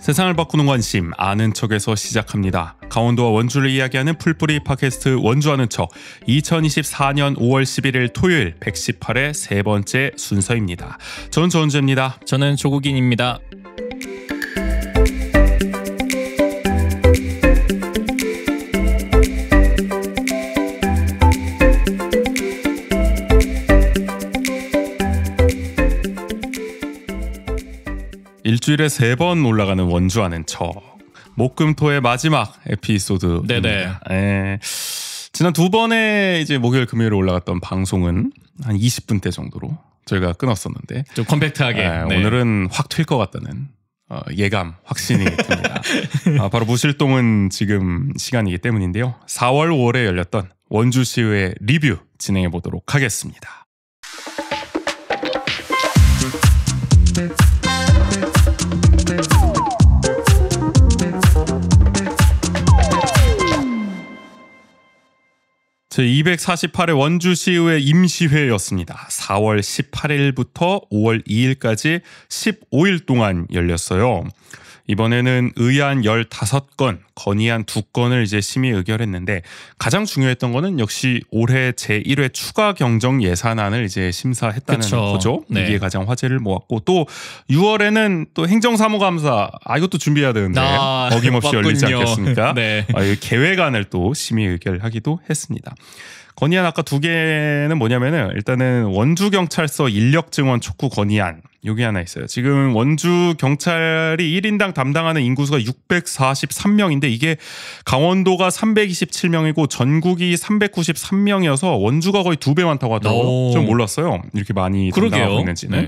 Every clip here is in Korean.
세상을 바꾸는 관심 아는 척에서 시작합니다. 강원도와 원주를 이야기하는 풀뿌리 팟캐스트 원주 아는 척 2024년 5월 11일 토요일 118회 세 번째 순서입니다. 저는 전주입니다. 저는 조국인입니다. 일주일에 3번 올라가는 원주 아는 척 목금토의 마지막 에피소드. 네네. 지난 2번의 이제 목요일 금요일에 올라갔던 방송은 한 20분대 정도로 저희가 끊었었는데 좀 컴팩트하게 오늘은 확 튈 것 같다는 예감, 확신이 듭니다. 바로 무실동은 지금 시간이기 때문인데요. 4월 5월에 열렸던 원주시의회 리뷰 진행해 보도록 하겠습니다. 제248회 원주시의회 임시회였습니다. 4월 18일부터 5월 2일까지 15일 동안 열렸어요. 이번에는 의안 15건, 건의안 2건을 이제 심의 의결했는데 가장 중요했던 거는 역시 올해 제1회 추가 경정 예산안을 이제 심사했다는 거죠. 네. 이게 가장 화제를 모았고 또 6월에는 또 행정사무감사 이것도 준비해야 되는데 어김없이 열리지 않겠습니까? 네. 계획안을 또 심의 의결하기도 했습니다. 건의안 아까 2개는 뭐냐면은 일단은 원주경찰서 인력증원 촉구 건의안 여기 하나 있어요. 지금 원주 경찰이 1인당 담당하는 인구수가 643명인데 이게 강원도가 327명이고 전국이 393명이어서 원주가 거의 2배 많다고 하더라고요. 좀 몰랐어요. 이렇게 많이 담당하고 있는지는. 네.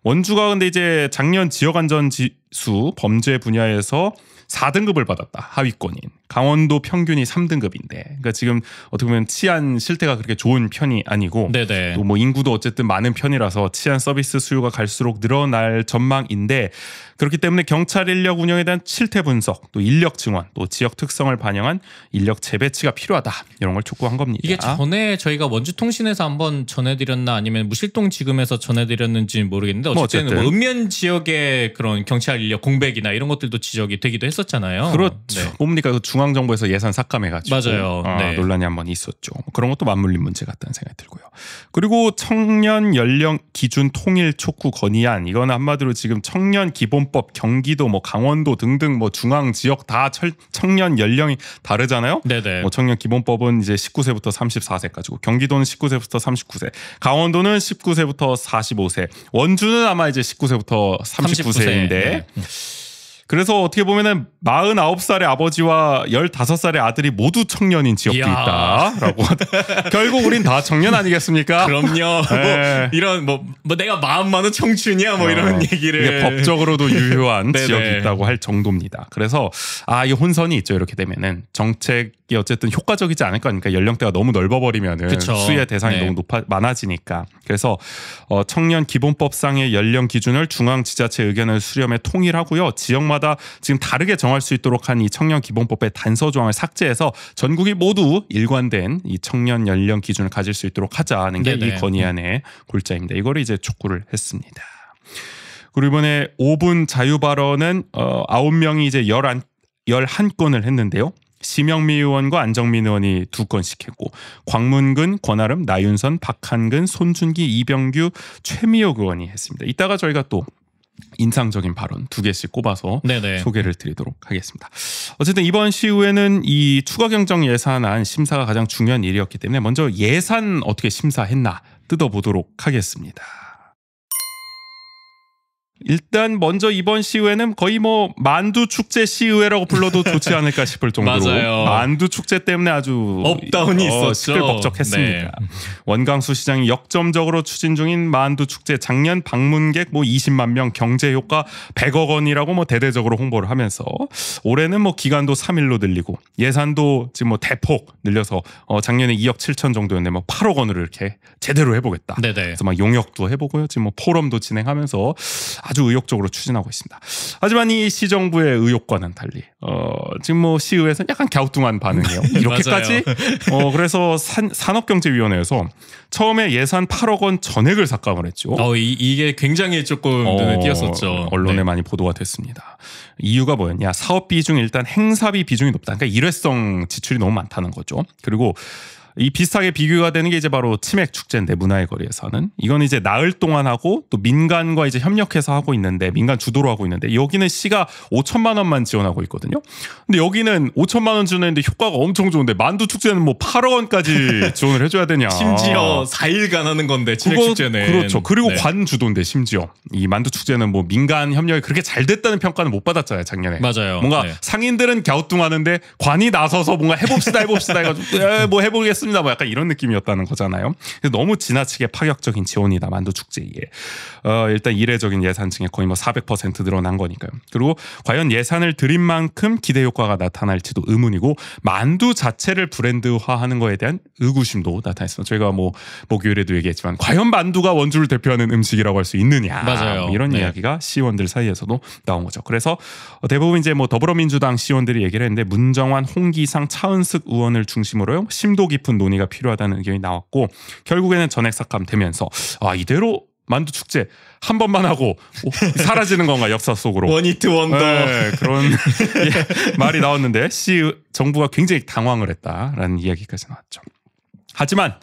원주가 근데 이제 작년 지역안전지수 범죄 분야에서 4등급을 받았다. 하위권인. 강원도 평균이 3등급인데. 그러니까 지금 어떻게 보면 치안 실태가 그렇게 좋은 편이 아니고 또 뭐 인구도 어쨌든 많은 편이라서 치안 서비스 수요가 갈수록 늘어날 전망인데 그렇기 때문에 경찰 인력 운영에 대한 실태 분석, 또 인력 증원, 또 지역 특성을 반영한 인력 재배치가 필요하다. 이런 걸 촉구한 겁니다. 이게 전에 저희가 원주통신에서 한번 전해드렸나 아니면 무실동지검에서 전해드렸는지는 모르겠는데 어쨌든 뭐 읍면 지역의 그런 경찰 인력 공백이나 이런 것들도 지적이 되기도 했었잖아요. 그렇죠. 뭡니까? 그 중앙정부에서 예산 삭감해가지고 맞아요. 논란이 한번 있었죠. 그런 것도 맞물린 문제 같다는 생각이 들고요. 그리고 청년 연령 기준 통일 촉구 건의안 이거는 한마디로 지금 청년 기본법 경기도 뭐 강원도 등등 뭐 중앙 지역 다 청년 연령이 다르잖아요. 네네. 뭐 청년 기본법은 이제 19세부터 34세까지고 경기도는 19세부터 39세, 강원도는 19세부터 45세, 원주는 아마 이제 19세부터 39세인데. 네. 그래서 어떻게 보면은 49살의 아버지와 15살의 아들이 모두 청년인 지역도 있다라고. 결국 우린 다 청년 아니겠습니까? 그럼요. 뭐 이런 뭐 내가 마음 많은 청춘이야 뭐 이런 얘기를 이게 법적으로도 유효한 지역이 있다고 할 정도입니다. 그래서 이 혼선이 있죠. 이렇게 되면은 정책이 어쨌든 효과적이지 않을 거니까 연령대가 너무 넓어버리면은 수혜 대상이 너무 많아지니까. 그래서 청년 기본법상의 연령 기준을 중앙지자체 의견을 수렴해 통일하고요. 지역마다 지금 다르게 정할 수 있도록 한 이 청년 기본법의 단서 조항을 삭제해서 전국이 모두 일관된 이 청년 연령 기준을 가질 수 있도록 하자는 게 이 건의안의 골자입니다. 이거를 이제 촉구를 했습니다. 그리고 이번에 5분 자유 발언은 9명이 이제 11건을 했는데요. 심영미 의원과 안정민 의원이 2건씩 했고 광문근, 권아름, 나윤선, 박한근, 손준기, 이병규, 최미옥 의원이 했습니다. 이따가 저희가 또 인상적인 발언 2개씩 꼽아서 소개를 드리도록 하겠습니다. 어쨌든 이번 시의회는 이 추가 경정 예산안 심사가 가장 중요한 일이었기 때문에 먼저 예산 어떻게 심사했나 뜯어보도록 하겠습니다. 일단 먼저 이번 시의회는 거의 뭐 만두 축제 시의회라고 불러도 좋지 않을까 싶을 정도로 맞아요. 만두 축제 때문에 아주 업다운이 있었죠. 시끌벅적했습니다. 원광수 시장이 역점적으로 추진 중인 만두 축제 작년 방문객 뭐 20만 명 경제 효과 100억 원이라고 뭐 대대적으로 홍보를 하면서 올해는 뭐 기간도 3일로 늘리고 예산도 지금 뭐 대폭 늘려서 작년에 2억 7천 정도였는데 뭐 8억 원으로 이렇게 제대로 해보겠다. 그래서 막 용역도 해보고요. 지금 뭐 포럼도 진행하면서 아주 의욕적으로 추진하고 있습니다. 하지만 이 시정부의 의욕과는 달리 지금 뭐 시의회에서는 약간 갸우뚱한 반응이에요. 이렇게까지 그래서 산업경제위원회에서 처음에 예산 8억 원 전액을 삭감을 했죠. 이게 굉장히 조금 눈에 띄었었죠. 언론에 많이 보도가 됐습니다. 이유가 뭐였냐? 사업 비중 일단 행사비 비중이 높다. 그러니까 일회성 지출이 너무 많다는 거죠. 그리고 이 비슷하게 비교가 되는 게 이제 바로 치맥 축제인데 문화의 거리에서는 이건 이제 나흘 동안 하고 또 민간과 이제 협력해서 하고 있는데 민간 주도로 하고 있는데 여기는 시가 5천만 원만 지원하고 있거든요. 근데 여기는 5천만 원 지원했는데 효과가 엄청 좋은데 만두 축제는 뭐 8억 원까지 지원을 해줘야 되냐? 심지어 4일간 하는 건데 치맥 축제는 그렇죠. 그리고 관 주도인데 심지어 이 만두 축제는 뭐 민간 협력이 그렇게 잘 됐다는 평가는 못 받았잖아요 작년에. 맞아요. 뭔가 상인들은 갸우뚱하는데 관이 나서서 뭔가 해봅시다 해가지고 뭐 해보겠습니다. 뭐 약간 이런 느낌이었다는 거잖아요. 너무 지나치게 파격적인 지원이다 만두 축제에. 일단 이례적인 예산 증액 거의 뭐 400% 늘어난 거니까요. 그리고 과연 예산을 들인 만큼 기대 효과가 나타날지도 의문이고 만두 자체를 브랜드화하는 거에 대한 의구심도 나타났습니다. 저희가 뭐 목요일에도 얘기했지만 과연 만두가 원주를 대표하는 음식이라고 할 수 있느냐. 맞아요. 뭐 이런 이야기가 시의원들 사이에서도 나온 거죠. 그래서 대부분 이제 뭐 더불어민주당 시의원들이 얘기를 했는데 문정환, 홍기상, 차은숙 의원을 중심으로요 심도 깊은 논의가 필요하다는 의견이 나왔고 결국에는 전액 삭감되면서 이대로 만두 축제 한 번만 하고 사라지는 건가 역사 속으로 원히트 원더 그런 말이 나왔는데 정부가 굉장히 당황을 했다라는 이야기까지 나왔죠. 하지만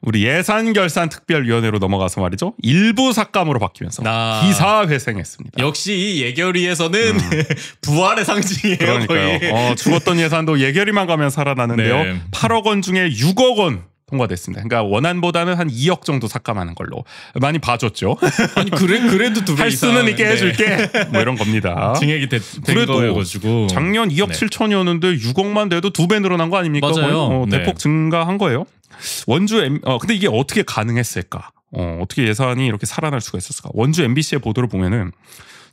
우리 예산결산특별위원회로 넘어가서 말이죠. 일부 삭감으로 바뀌면서 기사회생했습니다. 역시 이 예결위에서는 부활의 상징이에요. 그러니까요. 거의. 죽었던 예산도 예결위만 가면 살아나는데요. 8억 원 중에 6억 원 통과됐습니다. 그러니까 원안보다는 한 2억 정도 삭감하는 걸로 많이 봐줬죠. 아니 그래도 두 배 할 수는 있게 해줄게. 뭐 이런 겁니다. 증액이 된 거여가지고 작년 2억 7천이었는데 6억만 돼도 2배 늘어난 거 아닙니까? 맞아요. 대폭 증가한 거예요. 원주 근데 이게 어떻게 가능했을까? 어떻게 예산이 이렇게 살아날 수가 있었을까? 원주 MBC의 보도를 보면은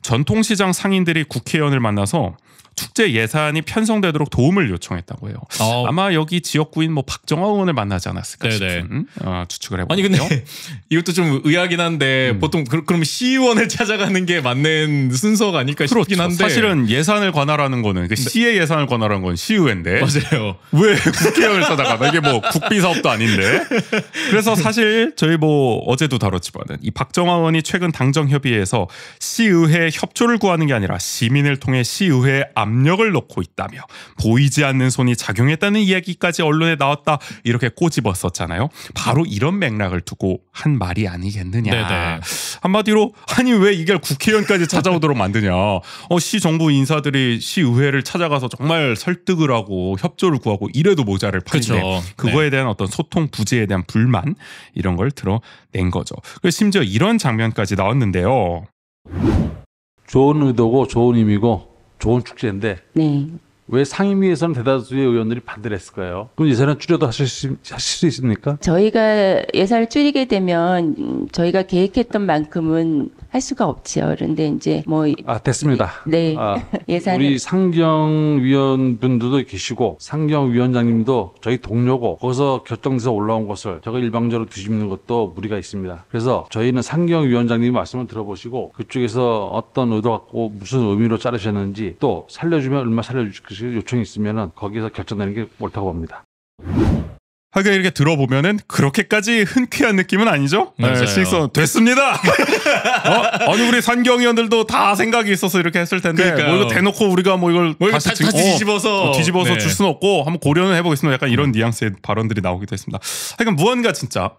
전통시장 상인들이 국회의원을 만나서 축제 예산이 편성되도록 도움을 요청했다고 해요. 아마 여기 지역구인 뭐 박정화 의원을 만나지 않았을까 싶은 추측을 해보네요. 아니 근데 이것도 좀 의아하긴 한데 보통 그럼 시의원을 찾아가는 게 맞는 순서가 아닐까 싶긴 한데 사실은 예산을 관할하는 거는 시의 예산을 관할하는 건 시의회인데 맞아요. 왜 국회의원을 찾아가나? 이게 뭐 국비 사업도 아닌데. 그래서 사실 저희 뭐 어제도 다뤘지만은 이 박정화 의원이 최근 당정협의회에서 시의회 협조를 구하는 게 아니라 시민을 통해 시의회에 압력을 넣고 있다며 보이지 않는 손이 작용했다는 이야기까지 언론에 나왔다 이렇게 꼬집었었잖아요. 바로 이런 맥락을 두고 한 말이 아니겠느냐. 네네. 한마디로 아니 왜 이걸 국회의원까지 찾아오도록 만드냐. 시 정부 인사들이 시의회를 찾아가서 정말 설득을 하고 협조를 구하고 이래도 모자랄 판인데 그거에 대한 어떤 소통 부재에 대한 불만 이런 걸 드러낸 거죠. 그래서 심지어 이런 장면까지 나왔는데요. 좋은 의도고 좋은 의미고 좋은 축제인데 왜 상임위에서는 대다수의 의원들이 반대를 했을까요? 그럼 예산을 줄여도 하실 수 있습니까? 저희가 예산을 줄이게 되면 저희가 계획했던 만큼은 할 수가 없지요. 그런데 이제 뭐 됐습니다. 네. 예산 우리 상경위원분들도 계시고 상경위원장님도 저희 동료고 거기서 결정돼서 올라온 것을 저가 일방적으로 뒤집는 것도 무리가 있습니다. 그래서 저희는 상경위원장님 말씀을 들어보시고 그쪽에서 어떤 의도 갖고 무슨 의미로 자르셨는지 또 살려주면 얼마 살려주실 요청이 있으면 거기서 결정되는 게 옳다고 봅니다. 하긴 이렇게 들어보면은 그렇게까지 흔쾌한 느낌은 아니죠? 실선 됐습니다. 아니 우리 산경위원들도 다 생각이 있어서 이렇게 했을 텐데 뭐 이거 대놓고 우리가 뭐 이걸 다시 뒤집어서 줄 수는 없고 한번 고려는 해보겠습니다. 약간 이런 뉘앙스의 발언들이 나오기도 했습니다. 하여간 무언가 진짜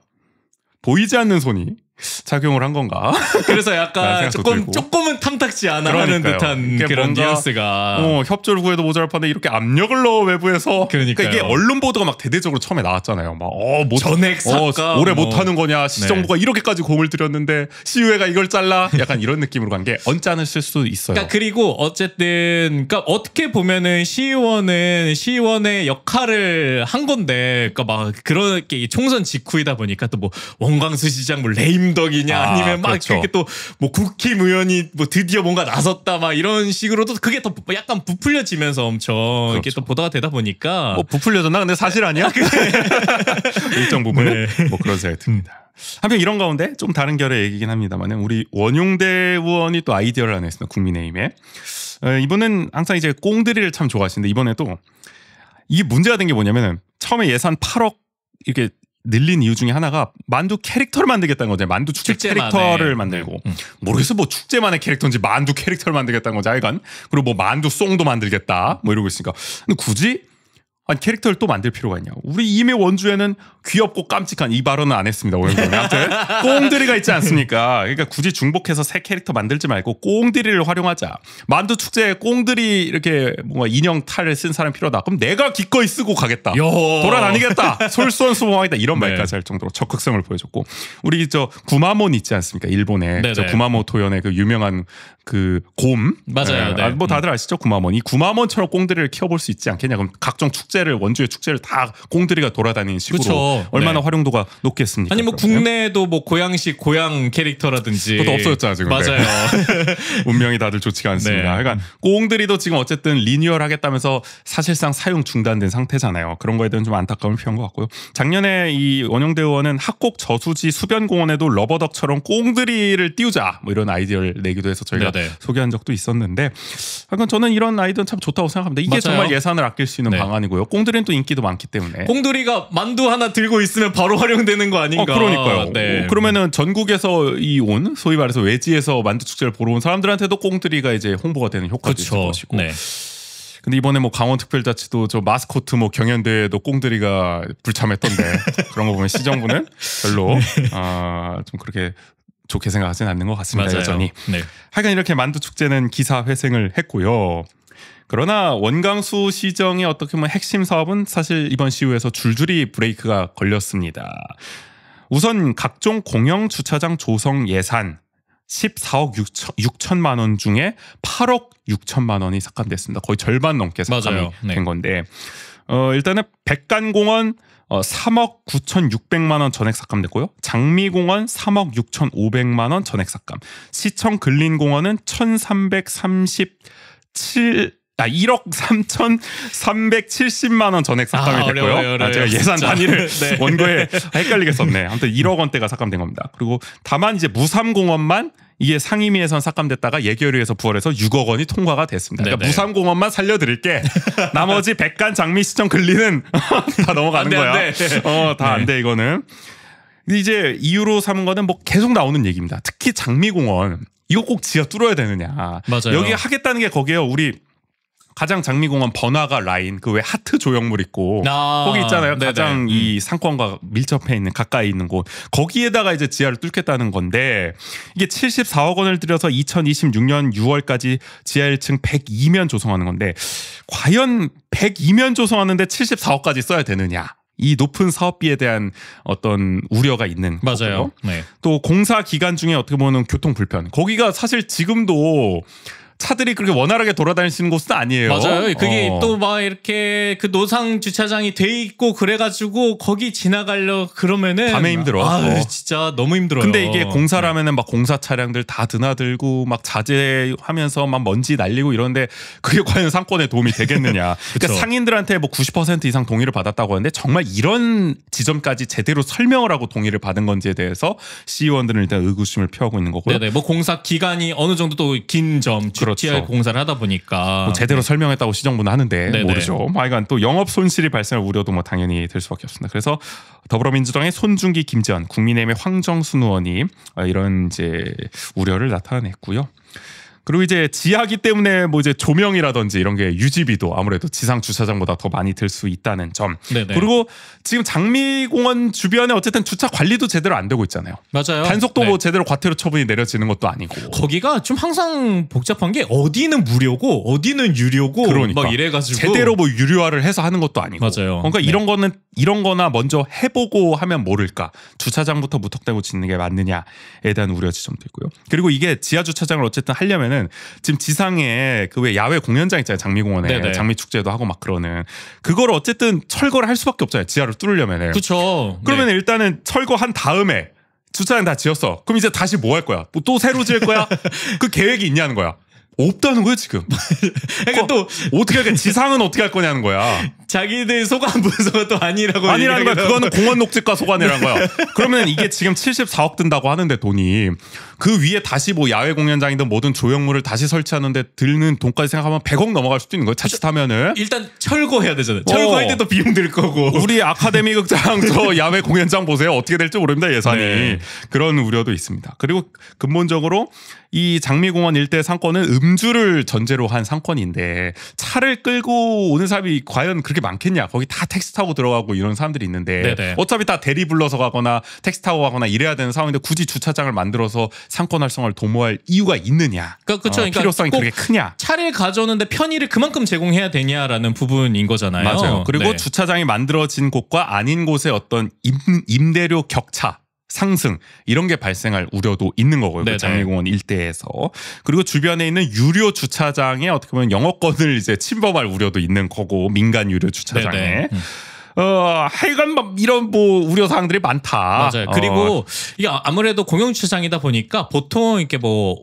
보이지 않는 손이 작용을 한 건가? 그래서 약간 조금은 탐탁지 않아 하는 듯한 그런 뉘앙스가 협조를 구해도 모자랄 판에 이렇게 압력을 넣어 외부에서 그러니까 이게 언론 보도가 막 대대적으로 처음에 나왔잖아요. 막 전액 삭감 올해 못 하는 거냐? 시정부가 이렇게까지 공을 들였는데 시의회가 이걸 잘라? 약간 이런 느낌으로 간 게 언짢으실 수도 있어요. 그러니까 그리고 어쨌든 그러니까 어떻게 보면은 시의원은 시의원의 역할을 한 건데 그러니까 막 그렇게 총선 직후이다 보니까 또 뭐 원광수 시장 뭐 레임 김덕이냐 아니면 막 그렇죠. 이렇게 또 뭐 국힘의원이 뭐 드디어 뭔가 나섰다 막 이런 식으로도 그게 더 약간 부풀려지면서 엄청 그렇죠. 이렇게 또 보도가 되다 보니까 뭐 부풀려졌나? 근데 사실 아니야? 일정 부분은 뭐 그런 생각이 듭니다. 한편 이런 가운데 좀 다른 결의 얘기긴 합니다만 우리 원용대 의원이 또 아이디어를 하나 했습니다. 국민의힘에. 이분은 항상 이제 꽁드리를 참 좋아하시는데 이번에도 이게 문제가 된 게 뭐냐면은 처음에 예산 8억 이렇게 늘린 이유 중에 하나가 만두 캐릭터를 만들겠다는 거죠. 만두 축제 캐릭터를 만들고 모르겠어 뭐 축제만의 캐릭터인지 만두 캐릭터를 만들겠다는 거죠. 하여간 그리고 뭐 만두 송도 만들겠다 뭐 이러고 있으니까 근데 굳이 아니 캐릭터를 또 만들 필요가 있냐. 우리 이미 원주에는 귀엽고 깜찍한 이 발언은 안 했습니다. 아무튼 꽁드리가 있지 않습니까. 그러니까 굳이 중복해서 새 캐릭터 만들지 말고 꽁드리를 활용하자. 만두 축제에 꽁드리 이렇게 뭔가 인형 탈을 쓴 사람이 필요하다. 그럼 내가 기꺼이 쓰고 가겠다. 돌아다니겠다. 솔선수범하겠다. 이런 말까지 할 정도로 적극성을 보여줬고 우리 저 구마몬 있지 않습니까. 일본에 저 구마모토현의 그 유명한 그 곰 맞아요. 네. 뭐 다들 아시죠 구마몬. 이 구마몬처럼 꽁드리를 키워볼 수 있지 않겠냐. 그럼 각종 축제를 원주의 축제를 다 꽁드리가 돌아다니는 식으로 그쵸. 얼마나 활용도가 높겠습니까? 아니 뭐 그러면? 국내에도 뭐 고양식 고양 캐릭터라든지 그것도 없어졌잖아 지금. 맞아요. 운명이 다들 좋지가 않습니다. 그러니까 꽁드리도 지금 어쨌든 리뉴얼하겠다면서 사실상 사용 중단된 상태잖아요. 그런 거에 대한 좀 안타까움을 표한 것 같고요. 작년에 이 원용대 의원은 학곡 저수지 수변공원에도 러버덕처럼 꽁드리를 띄우자 뭐 이런 아이디어를 내기도 해서 저희가 소개한 적도 있었는데 약간 저는 이런 아이디어는 참 좋다고 생각합니다. 이게 맞아요. 정말 예산을 아낄 수 있는 방안이고요. 꽁드리는 또 인기도 많기 때문에 꽁드리가 만두 하나 들고 있으면 바로 활용되는 거 아닌가. 그러니까요. 그러면은 전국에서 온 소위 말해서 외지에서 만두 축제를 보러 온 사람들한테도 꽁드리가 이제 홍보가 되는 효과도 있을 것이고. 근데 이번에 뭐 강원특별자치도 저 마스코트 뭐 경연대회도 꽁드리가 불참했던데 그런 거 보면 시정부는 별로 좀 그렇게 좋게 생각하진 않는 것 같습니다. 맞아요. 여전히. 하여간 이렇게 만두 축제는 기사 회생을 했고요. 그러나 원광수 시정의 어떻게 보면 핵심 사업은 사실 이번 시우에서 줄줄이 브레이크가 걸렸습니다. 우선 각종 공영 주차장 조성 예산 14억 6천만 원 중에 8억 6천만 원이 삭감됐습니다. 거의 절반 넘게 삭감이 된 건데 일단은 백간공원 3억 9,600만 원 전액 삭감됐고요. 장미공원 3억 6,500만 원 전액 삭감. 시청 근린공원은 1억 3,370만 원 전액 삭감이 됐고요. 어려워요. 제가 예산 단위를 원고에 헷갈리게 썼네. 아무튼 1억 원대가 삭감된 겁니다. 그리고 다만 이제 무삼공원만 이게 상임위에선 삭감됐다가 예결위에서 부활해서 6억 원이 통과가 됐습니다. 그러니까 무삼공원만 살려드릴게. 나머지 백간, 장미, 시청, 근리는 다 넘어가는 거야. 다 안 돼 이거는. 이제 이유로 삼은 거는 뭐 계속 나오는 얘기입니다. 특히 장미공원 이거 꼭 지하 뚫어야 되느냐. 맞아요. 여기 하겠다는 게 거기에요. 우리 가장 장미공원 번화가 라인 그 왜 하트 조형물 있고 거기 있잖아요. 가장 이 상권과 밀접해 있는 가까이 있는 곳 거기에다가 이제 지하를 뚫겠다는 건데 이게 74억 원을 들여서 2026년 6월까지 지하 1층 102면 조성하는 건데 과연 102면 조성하는데 74억까지 써야 되느냐. 이 높은 사업비에 대한 어떤 우려가 있는 거고요. 또 공사 기간 중에 어떻게 보면 교통 불편. 거기가 사실 지금도 차들이 그렇게 원활하게 돌아다닐 수 있는 곳은 아니에요. 맞아요. 그게 또 막 이렇게 그 노상 주차장이 돼 있고 그래가지고 거기 지나가려 그러면은 밤에 힘들어. 진짜 너무 힘들어요. 근데 이게 공사라면은 막 공사 차량들 다 드나들고 막 자재하면서 막 먼지 날리고 이런데 그게 과연 상권에 도움이 되겠느냐. 그러니까 상인들한테 뭐 90% 이상 동의를 받았다고 하는데 정말 이런 지점까지 제대로 설명을 하고 동의를 받은 건지에 대해서 시의원들은 일단 의구심을 표하고 있는 거고요. 뭐 공사 기간이 어느 정도 또 긴 점. GTR 공사를 하다 보니까 뭐 제대로 설명했다고 시정부는 하는데 모르죠. 하여간 또 영업 손실이 발생할 우려도 뭐 당연히 될 수밖에 없습니다. 그래서 더불어민주당의 손준기, 김재원, 국민의힘의 황정순 의원이 이런 이제 우려를 나타냈고요. 그리고 이제 지하기 때문에 뭐 이제 조명이라든지 이런 게 유지비도 아무래도 지상 주차장보다 더 많이 들 수 있다는 점. 그리고 지금 장미공원 주변에 어쨌든 주차 관리도 제대로 안 되고 있잖아요. 맞아요. 단속도 뭐 제대로 과태료 처분이 내려지는 것도 아니고. 거기가 좀 항상 복잡한 게 어디는 무료고 어디는 유료고 그러니까. 막 이래가지고 제대로 뭐 유료화를 해서 하는 것도 아니고. 맞아요. 그러니까 이런 거나 먼저 해보고 하면 모를까. 주차장부터 무턱대고 짓는 게 맞느냐에 대한 우려 지점도 있고요. 그리고 이게 지하 주차장을 어쨌든 하려면 지금 지상에 그 왜 야외 공연장 있잖아요. 장미공원에 장미 축제도 하고 막 그러는 그걸 어쨌든 철거를 할 수밖에 없잖아요. 지하를 뚫으려면은. 그렇죠. 그러면 일단은 철거한 다음에 주차장 다 지었어. 그럼 이제 다시 뭐 할 거야? 뭐 또 새로 지을 거야? 그 계획이 있냐는 거야. 없다는 거야 지금. 그러니까 또 어떻게 할까? 지상은 어떻게 할 거냐는 거야. 자기들 소관 부서가 또 아니라는 거야. 그거는 공원 녹지과 소관이라는 거야. 그러면 이게 지금 74억 든다고 하는데 돈이 그 위에 다시 뭐 야외 공연장이든 뭐든 조형물을 다시 설치하는데 드는 돈까지 생각하면 100억 넘어갈 수도 있는 거야. 자칫하면은 일단 철거해야 되잖아요. 철거할 때 또 비용 들 거고. 우리 아카데미 극장 저 야외 공연장 보세요. 어떻게 될지 모릅니다. 예산이. 네. 그런 우려도 있습니다. 그리고 근본적으로 이 장미공원 일대 상권은 음주를 전제로 한 상권인데 차를 끌고 오는 사람이 과연 그렇게 많겠냐. 거기 다 택시 타고 들어가고 이런 사람들이 있는데 네네. 어차피 다 대리 불러서 가거나 택시 타고 가거나 이래야 되는 상황인데 굳이 주차장을 만들어서 상권 활성화를 도모할 이유가 있느냐. 그러니까 필요성이 그렇게 크냐. 차를 가져오는데 편의를 그만큼 제공해야 되냐라는 부분인 거잖아요. 맞아요. 그리고 네. 주차장이 만들어진 곳과 아닌 곳의 어떤 임대료 격차. 상승 이런 게 발생할 우려도 있는 거고요. 그 장미공원 일대에서. 그리고 주변에 있는 유료 주차장에 어떻게 보면 영업권을 이제 침범할 우려도 있는 거고 민간 유료 주차장에. 하여간 막 이런 뭐 우려 사항들이 많다. 맞아요. 그리고 이게 아무래도 공영 주차장이다 보니까 보통 이렇게 뭐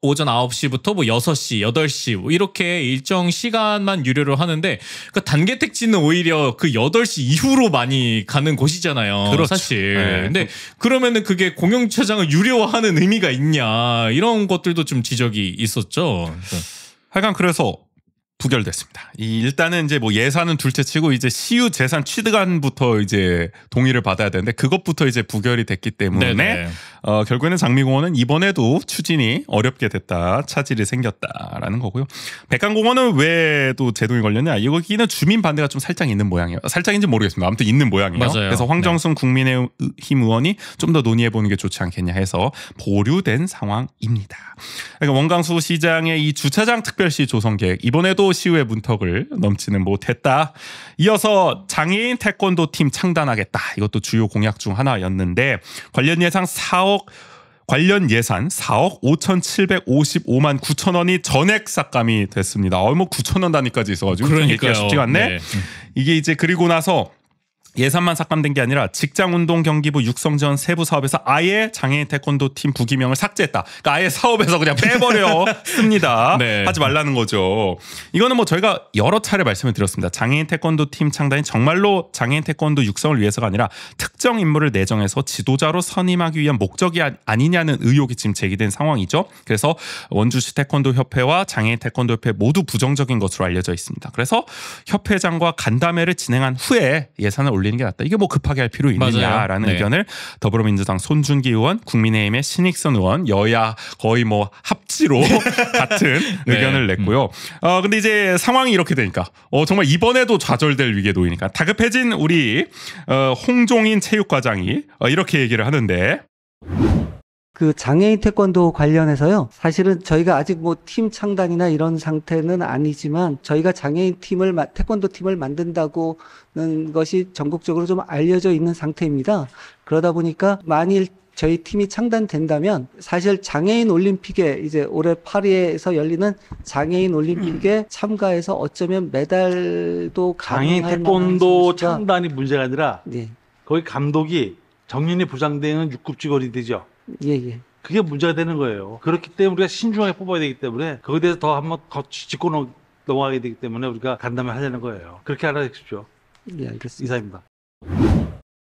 오전 9시부터 뭐 6시, 8시 뭐 이렇게 일정 시간만 유료를 하는데 그 단계 택지는 오히려 그 8시 이후로 많이 가는 곳이잖아요. 그렇죠. 사실. 네. 근데 그러면은 그게 공영 주차장을 유료화하는 의미가 있냐 이런 것들도 좀 지적이 있었죠. 하여간 그래서 부결됐습니다. 일단은 이제 뭐 예산은 둘째치고 이제 시유 재산 취득안부터 이제 동의를 받아야 되는데 그것부터 이제 부결이 됐기 때문에 결국에는 장미공원은 이번에도 추진이 어렵게 됐다, 차질이 생겼다라는 거고요. 백강공원은 왜 또 제동이 걸렸냐? 여기는 주민 반대가 좀 살짝 있는 모양이에요. 살짝인지 모르겠습니다. 아무튼 있는 모양이에요. 맞아요. 그래서 황정순 국민의힘 의원이 좀 더 논의해 보는 게 좋지 않겠냐 해서 보류된 상황입니다. 그러니까 원광수 시장의 이 주차장 특별시 조성 계획 이번에도 시의회 문턱을 넘지는 못했다. 이어서 장애인 태권도 팀 창단하겠다. 이것도 주요 공약 중 하나였는데 관련 예산 4억 5,755만 9천 원이 전액 삭감이 됐습니다. 뭐 9천 원 단위까지 있어가지고 그러니까요. 쉽지가 않네. 네. 이게 이제 그리고 나서 예산만 삭감된 게 아니라 직장운동경기부 육성지원 세부 사업에서 아예 장애인 태권도 팀 부기명을 삭제했다. 그러니까 아예 사업에서 그냥 빼버렸습니다. 네. 하지 말라는 거죠. 이거는 뭐 저희가 여러 차례 말씀을 드렸습니다. 장애인 태권도 팀 창단이 정말로 장애인 태권도 육성을 위해서가 아니라 특정 인물을 내정해서 지도자로 선임하기 위한 목적이 아니냐는 의혹이 지금 제기된 상황이죠. 그래서 원주시 태권도 협회와 장애인 태권도 협회 모두 부정적인 것으로 알려져 있습니다. 그래서 협회장과 간담회를 진행한 후에 예산을 올리는 게 낫다. 이게 뭐 급하게 할 필요 있느냐라는 의견을 더불어민주당 손준기 의원, 국민의힘의 신익선 의원, 여야 거의 뭐 합지로 같은 의견을 냈고요. 근데 이제 상황이 이렇게 되니까 정말 이번에도 좌절될 위기에 놓이니까 다급해진 우리 홍종인 체육과장이 이렇게 얘기를 하는데. 그 장애인 태권도 관련해서요. 사실은 저희가 아직 뭐 팀 창단이나 이런 상태는 아니지만 저희가 장애인 태권도 팀을 만든다고는 것이 전국적으로 좀 알려져 있는 상태입니다. 그러다 보니까 만일 저희 팀이 창단된다면 사실 장애인 올림픽에 이제 올해 파리에서 열리는 장애인 올림픽에 참가해서 어쩌면 메달도 장애인 태권도 창단이 문제가 아니라 네. 거기 감독이 정년이 보장되는 6급 직원이 되죠. 예. 그게 문제가 되는 거예요. 그렇기 때문에 우리가 신중하게 뽑아야 되기 때문에 거기에 대해서 더 한번 더 짚고 넘어가게 되기 때문에 우리가 간담회 하려는 거예요. 그렇게 알아주십시오. 예, 알겠습니다. 이사입니다.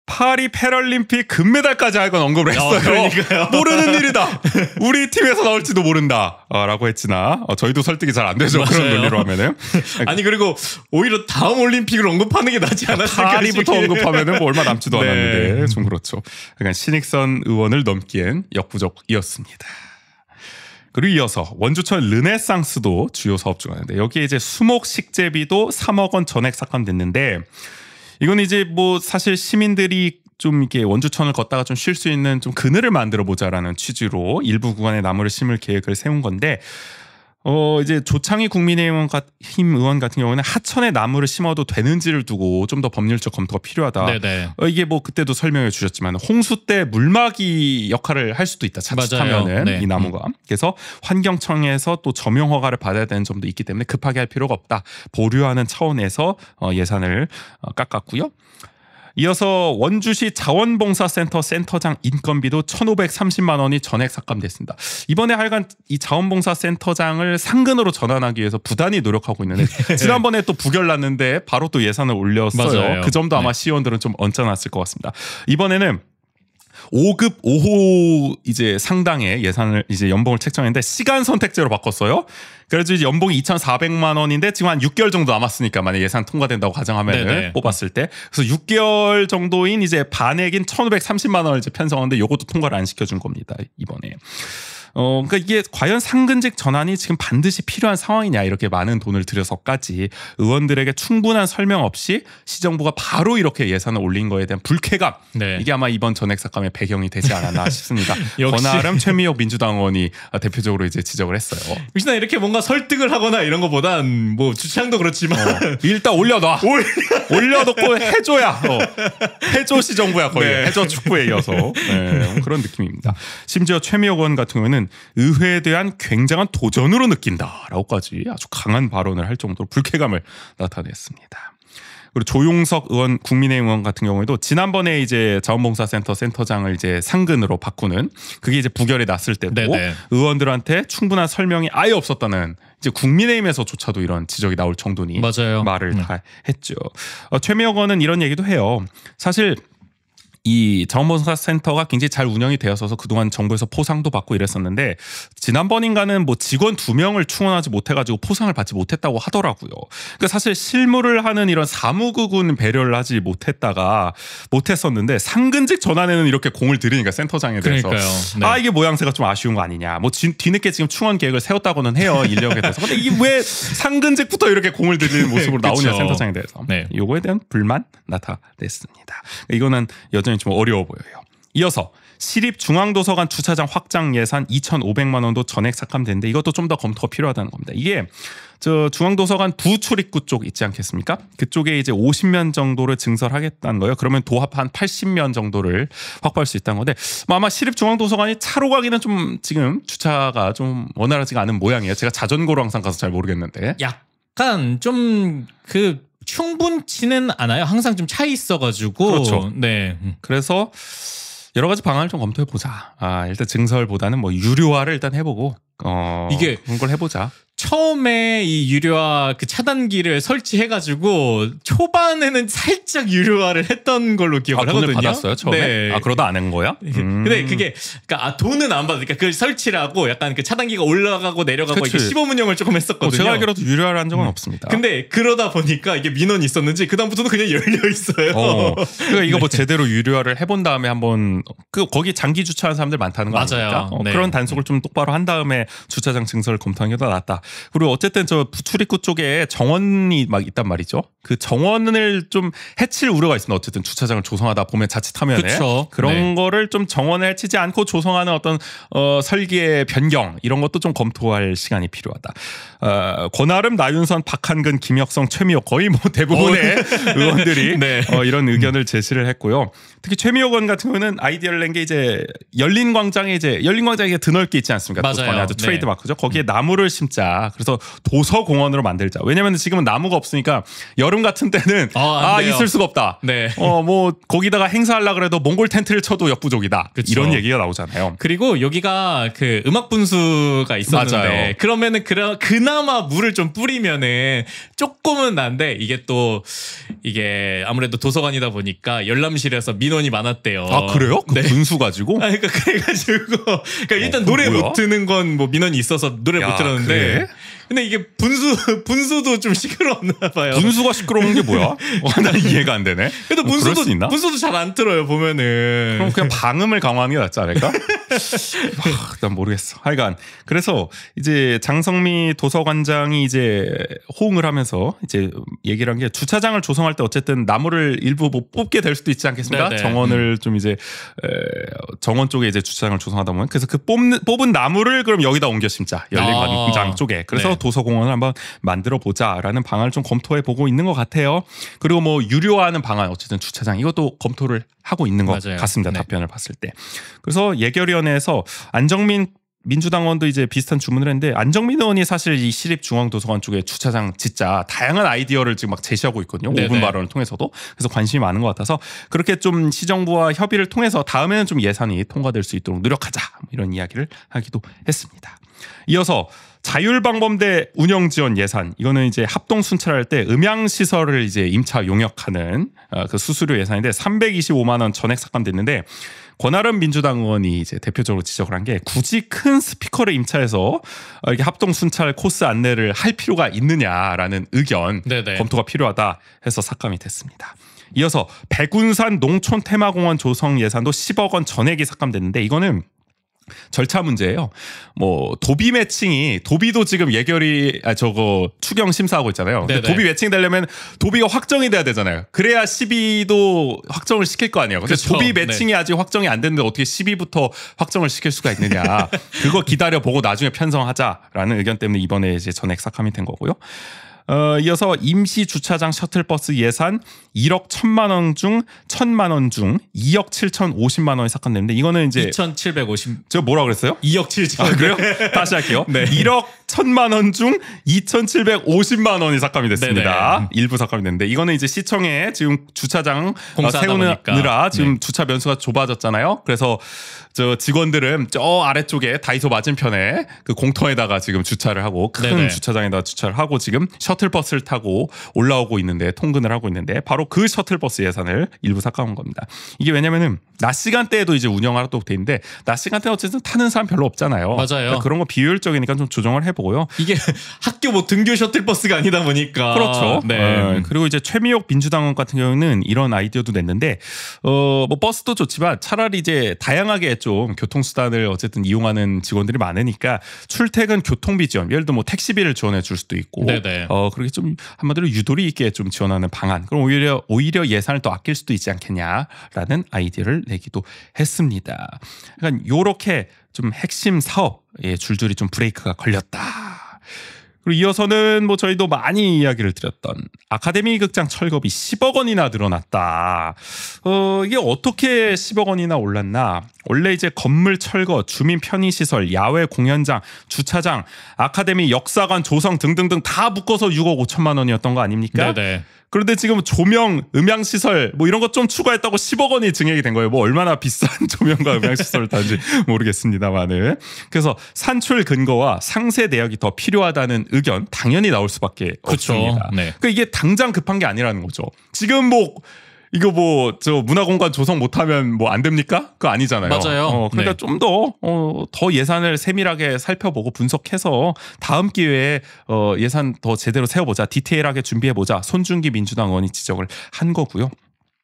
파리 패럴림픽 금메달까지 할 건 언급을 했어요. 그러니까요. 모르는 일이다. 우리 팀에서 나올지도 모른다. 라고 했지나 저희도 설득이 잘 안 되죠. 맞아요. 그런 논리로 하면은. 아니 그리고 오히려 다음 올림픽을 언급하는 게 낫지 않았을까. 파리부터 언급하면은 뭐 얼마 남지도 않았는데 좀 그렇죠. 그러니까 신익선 의원을 넘기엔 역부족이었습니다. 그리고 이어서 원주천 르네상스도 주요 사업 중 하나인데 여기에 이제 수목 식재비도 3억 원 전액 삭감됐는데 이건 이제 뭐 사실 시민들이 좀 이렇게 원주천을 걷다가 좀 쉴 수 있는 좀 그늘을 만들어 보자라는 취지로 일부 구간에 나무를 심을 계획을 세운 건데 이제 조창희 국민의힘 의원 같은 경우는 하천에 나무를 심어도 되는지를 두고 좀 더 법률적 검토가 필요하다. 네네. 이게 뭐 그때도 설명해 주셨지만 홍수 때 물막이 역할을 할 수도 있다. 자칫하면은 네. 이 나무가. 그래서 환경청에서 또 점용 허가를 받아야 되는 점도 있기 때문에 급하게 할 필요가 없다. 보류하는 차원에서 예산을 깎았고요. 이어서 원주시 자원봉사센터 센터장 인건비도 1,530만 원이 전액 삭감됐습니다. 이번에 하여간 이 자원봉사센터장을 상근으로 전환하기 위해서 부단히 노력하고 있는데 지난번에 또 부결 났는데 바로 또 예산을 올렸어요. 맞아요. 그 점도 아마 시의원들은 좀 얹어놨을 것 같습니다. 이번에는 5급 5호 이제 상당의 예산을 이제 연봉을 책정했는데 시간 선택제로 바꿨어요. 그래서 이제 연봉이 2,400만 원인데 지금 한 6개월 정도 남았으니까 만약 예산 통과된다고 가정하면 뽑았을 때 그래서 6개월 정도인 이제 반액인 1,530만 원을 이제 편성하는데 요것도 통과를 안 시켜준 겁니다. 이번에. 그러니까 이게 과연 상근직 전환이 지금 반드시 필요한 상황이냐 이렇게 많은 돈을 들여서까지 의원들에게 충분한 설명 없이 시정부가 바로 이렇게 예산을 올린 거에 대한 불쾌감 이게 아마 이번 전액 삭감의 배경이 되지 않았나 싶습니다. 권아름 최미혁 민주당 의원이 대표적으로 이제 지적을 했어요. 역시나 이렇게 뭔가 설득을 하거나 이런 것보단 뭐 주창도 그렇지만 일단 올려놔. 올려놓고 해줘야 해줘 시정부야 거의 해줘 축구에 이어서 그런 느낌입니다. 심지어 최미혁 의원 같은 경우는 의회에 대한 굉장한 도전으로 느낀다라고까지 아주 강한 발언을 할 정도로 불쾌감을 나타냈습니다. 그리고 조용석 의원, 국민의힘 의원 같은 경우에도 지난번에 이제 자원봉사센터 센터장을 이제 상근으로 바꾸는 그게 이제 부결이 났을 때도 의원들한테 충분한 설명이 아예 없었다는 이제 국민의힘에서조차도 이런 지적이 나올 정도니 말을 다 했죠. 최미혁 의원은 이런 얘기도 해요. 사실 이 자원봉사센터가 굉장히 잘 운영이 되었어서 그동안 정부에서 포상도 받고 이랬었는데 지난번인가는 뭐 직원 2명을 충원하지 못해가지고 포상을 받지 못했다고 하더라고요. 그러니까 사실 실무를 하는 이런 사무국은 배려를 하지 못했었는데 상근직 전환에는 이렇게 공을 들이니까 센터장에 대해서 이게 모양새가 좀 아쉬운 거 아니냐. 뭐 뒤늦게 지금 충원 계획을 세웠다고는 해요. 인력에 대해서. 근데 이게 왜 상근직부터 이렇게 공을 들이는 모습으로 나오냐 센터장에 대해서. 요거에 대한 불만 나타냈습니다. 이거는 여전히 좀 어려워 보여요. 이어서 시립중앙도서관 주차장 확장 예산 2,500만 원도 전액 삭감됐는데 이것도 좀 더 검토가 필요하다는 겁니다. 이게 저 중앙도서관 부출입구 쪽 있지 않겠습니까? 그쪽에 이제 50면 정도를 증설하겠다는 거예요. 그러면 도합 한 80면 정도를 확보할 수 있다는 건데 아마 시립중앙도서관이 차로 가기는 좀 지금 주차가 좀 원활하지가 않은 모양이에요. 제가 자전거로 항상 가서 잘 모르겠는데 약간 좀 충분치는 않아요. 항상 좀 차이 있어가지고. 그렇죠. 그래서 여러 가지 방안을 좀 검토해 보자. 일단 증설보다는 뭐 유료화를 일단 해보고 이게 그런 걸 해보자. 처음에 이 유료화 그 차단기를 설치해가지고 초반에는 살짝 유료화를 했던 걸로 기억을 하거든요. 돈을 받았어요 처음에? 그러다 안 한 거야? 근데 그게 그러니까 돈은 안 받으니까 그 설치를 하고 약간 그 차단기가 올라가고 내려가고 이게 시범 운영을 조금 했었거든요. 제가 알기로도 유료화를 한 적은 없습니다. 근데 그러다 보니까 이게 민원이 있었는지 그 다음부터는 그냥 열려 있어요. 그러니까 이거 뭐 제대로 유료화를 해본 다음에 한번 거기 장기 주차하는 사람들 많다는 거 아닙니까? 그런 단속을 좀 똑바로 한 다음에 주차장 증설을 검토하는 게 더 낫다. 그리고 어쨌든 저 부출입구 쪽에 정원이 막 있단 말이죠. 그 정원을 좀 해칠 우려가 있습니다. 어쨌든 주차장을 조성하다 보면 자칫하면 그런 거를 좀 정원을 해치지 않고 조성하는 어떤 설계의 변경 이런 것도 좀 검토할 시간이 필요하다. 권아름, 나윤선, 박한근, 김혁성, 최미혁 거의 뭐 대부분의 의원들이 이런 의견을 제시를 했고요. 특히 최미혁 의원 같은 경우는 아이디어를 낸 게 이제 열린광장에 드넓게 있지 않습니까? 맞아요. 아주 트레이드 마크죠. 거기에 나무를 심자. 그래서 도서공원으로 만들자. 왜냐하면 지금은 나무가 없으니까 여름 같은 때는 있을 수가 없다. 뭐 거기다가 행사하려고 해도 몽골 텐트를 쳐도 역부족이다. 이런 얘기가 나오잖아요. 그리고 여기가 그 음악 분수가 있었는데 그러면은 그나마 물을 좀 뿌리면은 조금은 난데 이게 아무래도 도서관이다 보니까 열람실에서 민원이 많았대요. 그래요? 분수 가지고? 그러니까 그러니까 일단 노래 못 듣는 건 뭐 민원이 있어서 노래 못 들었는데 근데 이게 분수도 좀 시끄러웠나 봐요. 분수가 시끄러운 게 뭐야? 난 이해가 안 되네. 그래도 분수도 잘 안 틀어요 보면은. 그럼 그냥 방음을 강화하는 게 낫지 않을까? 난 모르겠어. 하여간 그래서 이제 장성미 도서관장이 이제 호응을 하면서 이제 얘기를 한 게 주차장을 조성할 때 어쨌든 나무를 일부 뭐 뽑게 될 수도 있지 않겠습니까? 정원을 좀 이제 정원 쪽에 이제 주차장을 조성하다 보면 그래서 그 뽑은 나무를 그럼 여기다 옮겨 심자. 열린광장 쪽에. 그래서 도서공원을 한번 만들어 보자라는 방안을 좀 검토해 보고 있는 것 같아요. 그리고 뭐 유료화하는 방안 어쨌든 주차장 이것도 검토를 하고 있는 것 같습니다. 답변을 봤을 때. 그래서 예결위원회에서 안정민 민주당원도 이제 비슷한 주문을 했는데 안정민 의원이 사실 이 시립중앙도서관 쪽에 주차장 짓자 다양한 아이디어를 지금 막 제시하고 있거든요. 네네. 5분 발언을 통해서도. 그래서 관심이 많은 것 같아서 그렇게 좀 시정부와 협의를 통해서 다음에는 좀 예산이 통과될 수 있도록 노력하자 이런 이야기를 하기도 했습니다. 이어서 자율방범대 운영지원 예산, 이거는 이제 합동 순찰할 때 음향시설을 이제 임차 용역하는 그 수수료 예산인데 325만 원 전액 삭감됐는데 권하름 민주당 의원이 이제 대표적으로 지적을 한 게 굳이 큰 스피커를 임차해서 이렇게 합동 순찰 코스 안내를 할 필요가 있느냐라는 의견 네네. 검토가 필요하다 해서 삭감이 됐습니다. 이어서 백운산 농촌 테마공원 조성 예산도 10억 원 전액이 삭감됐는데 이거는 절차 문제예요. 뭐 도비 매칭이 도비도 지금 예결이 추경 심사하고 있잖아요. 근데 도비 매칭 되려면 도비가 확정이 돼야 되잖아요. 그래야 12도 확정을 시킬 거 아니에요. 근데 도비 매칭이 아직 확정이 안 됐는데 어떻게 12부터 확정을 시킬 수가 있느냐. 그거 기다려 보고 나중에 편성하자라는 의견 때문에 이번에 이제 전액 삭감이 된 거고요. 이어서 임시 주차장 셔틀버스 예산 1억 1천만 원 중 1천만 원 중 2억 7,050만 원이 삭감됐는데 이거는 이제 2,750. 저 뭐라 그랬어요? 2억 7천. 아, 그래요? 다시 할게요. 네. 1억 1천만 원 중 2,750만 원이 삭감이 됐습니다. 네네. 일부 삭감이 됐는데 이거는 이제 시청에 지금 주차장 공사하다 세우느라 지금 네. 주차 면수가 좁아졌잖아요. 그래서 저 직원들은 저 아래쪽에 다이소 맞은편에 그 공터에다가 지금 주차를 하고 큰 네네. 주차장에다가 주차를 하고 지금 셔틀버스를 타고 올라오고 있는데 통근을 하고 있는데 바로 그 셔틀버스 예산을 일부 삭감한 겁니다. 이게 왜냐면은 낮 시간대에도 이제 운영하도록 돼 있는데 낮 시간대는 어쨌든 타는 사람 별로 없잖아요. 맞아요. 그러니까 그런 거 비효율적이니까 좀 조정을 해보고요. 이게 학교 뭐 등교 셔틀버스가 아니다 보니까. 그렇죠. 네. 그리고 이제 최미옥 민주당원 같은 경우는 이런 아이디어도 냈는데 뭐 버스도 좋지만 차라리 이제 다양하게 좀 교통수단을 어쨌든 이용하는 직원들이 많으니까 출퇴근 교통비 지원, 예를 들어 뭐 택시비를 지원해 줄 수도 있고, 네네. 그렇게 좀 한마디로 유도리 있게 좀 지원하는 방안. 그럼 오히려 예산을 더 아낄 수도 있지 않겠냐라는 아이디어를 내기도 했습니다. 그러니까 요렇게 좀 핵심 사업에 줄줄이 좀 브레이크가 걸렸다. 그리고 이어서는 뭐 저희도 많이 이야기를 드렸던 아카데미 극장 철거비 10억 원이나 늘어났다. 이게 어떻게 10억 원이나 올랐나? 원래 이제 건물 철거, 주민 편의시설, 야외 공연장, 주차장, 아카데미 역사관 조성 등등등 다 묶어서 6억 5천만 원이었던 거 아닙니까? 네네. 그런데 지금 조명, 음향시설 뭐 이런 것 좀 추가했다고 10억 원이 증액이 된 거예요. 뭐 얼마나 비싼 조명과 음향시설을 다는지 모르겠습니다만은. 그래서 산출 근거와 상세 내역이 더 필요하다는 의견 당연히 나올 수밖에 없습니다. 네. 그러니까 이게 당장 급한 게 아니라는 거죠. 지금 뭐 이거 뭐 저 문화공간 조성 못하면 뭐 안 됩니까? 그거 아니잖아요. 맞아요. 그러니까 네. 좀 더 예산을 세밀하게 살펴보고 분석해서 다음 기회에 예산 더 제대로 세워보자, 디테일하게 준비해보자. 손준기 민주당 의원이 지적을 한 거고요.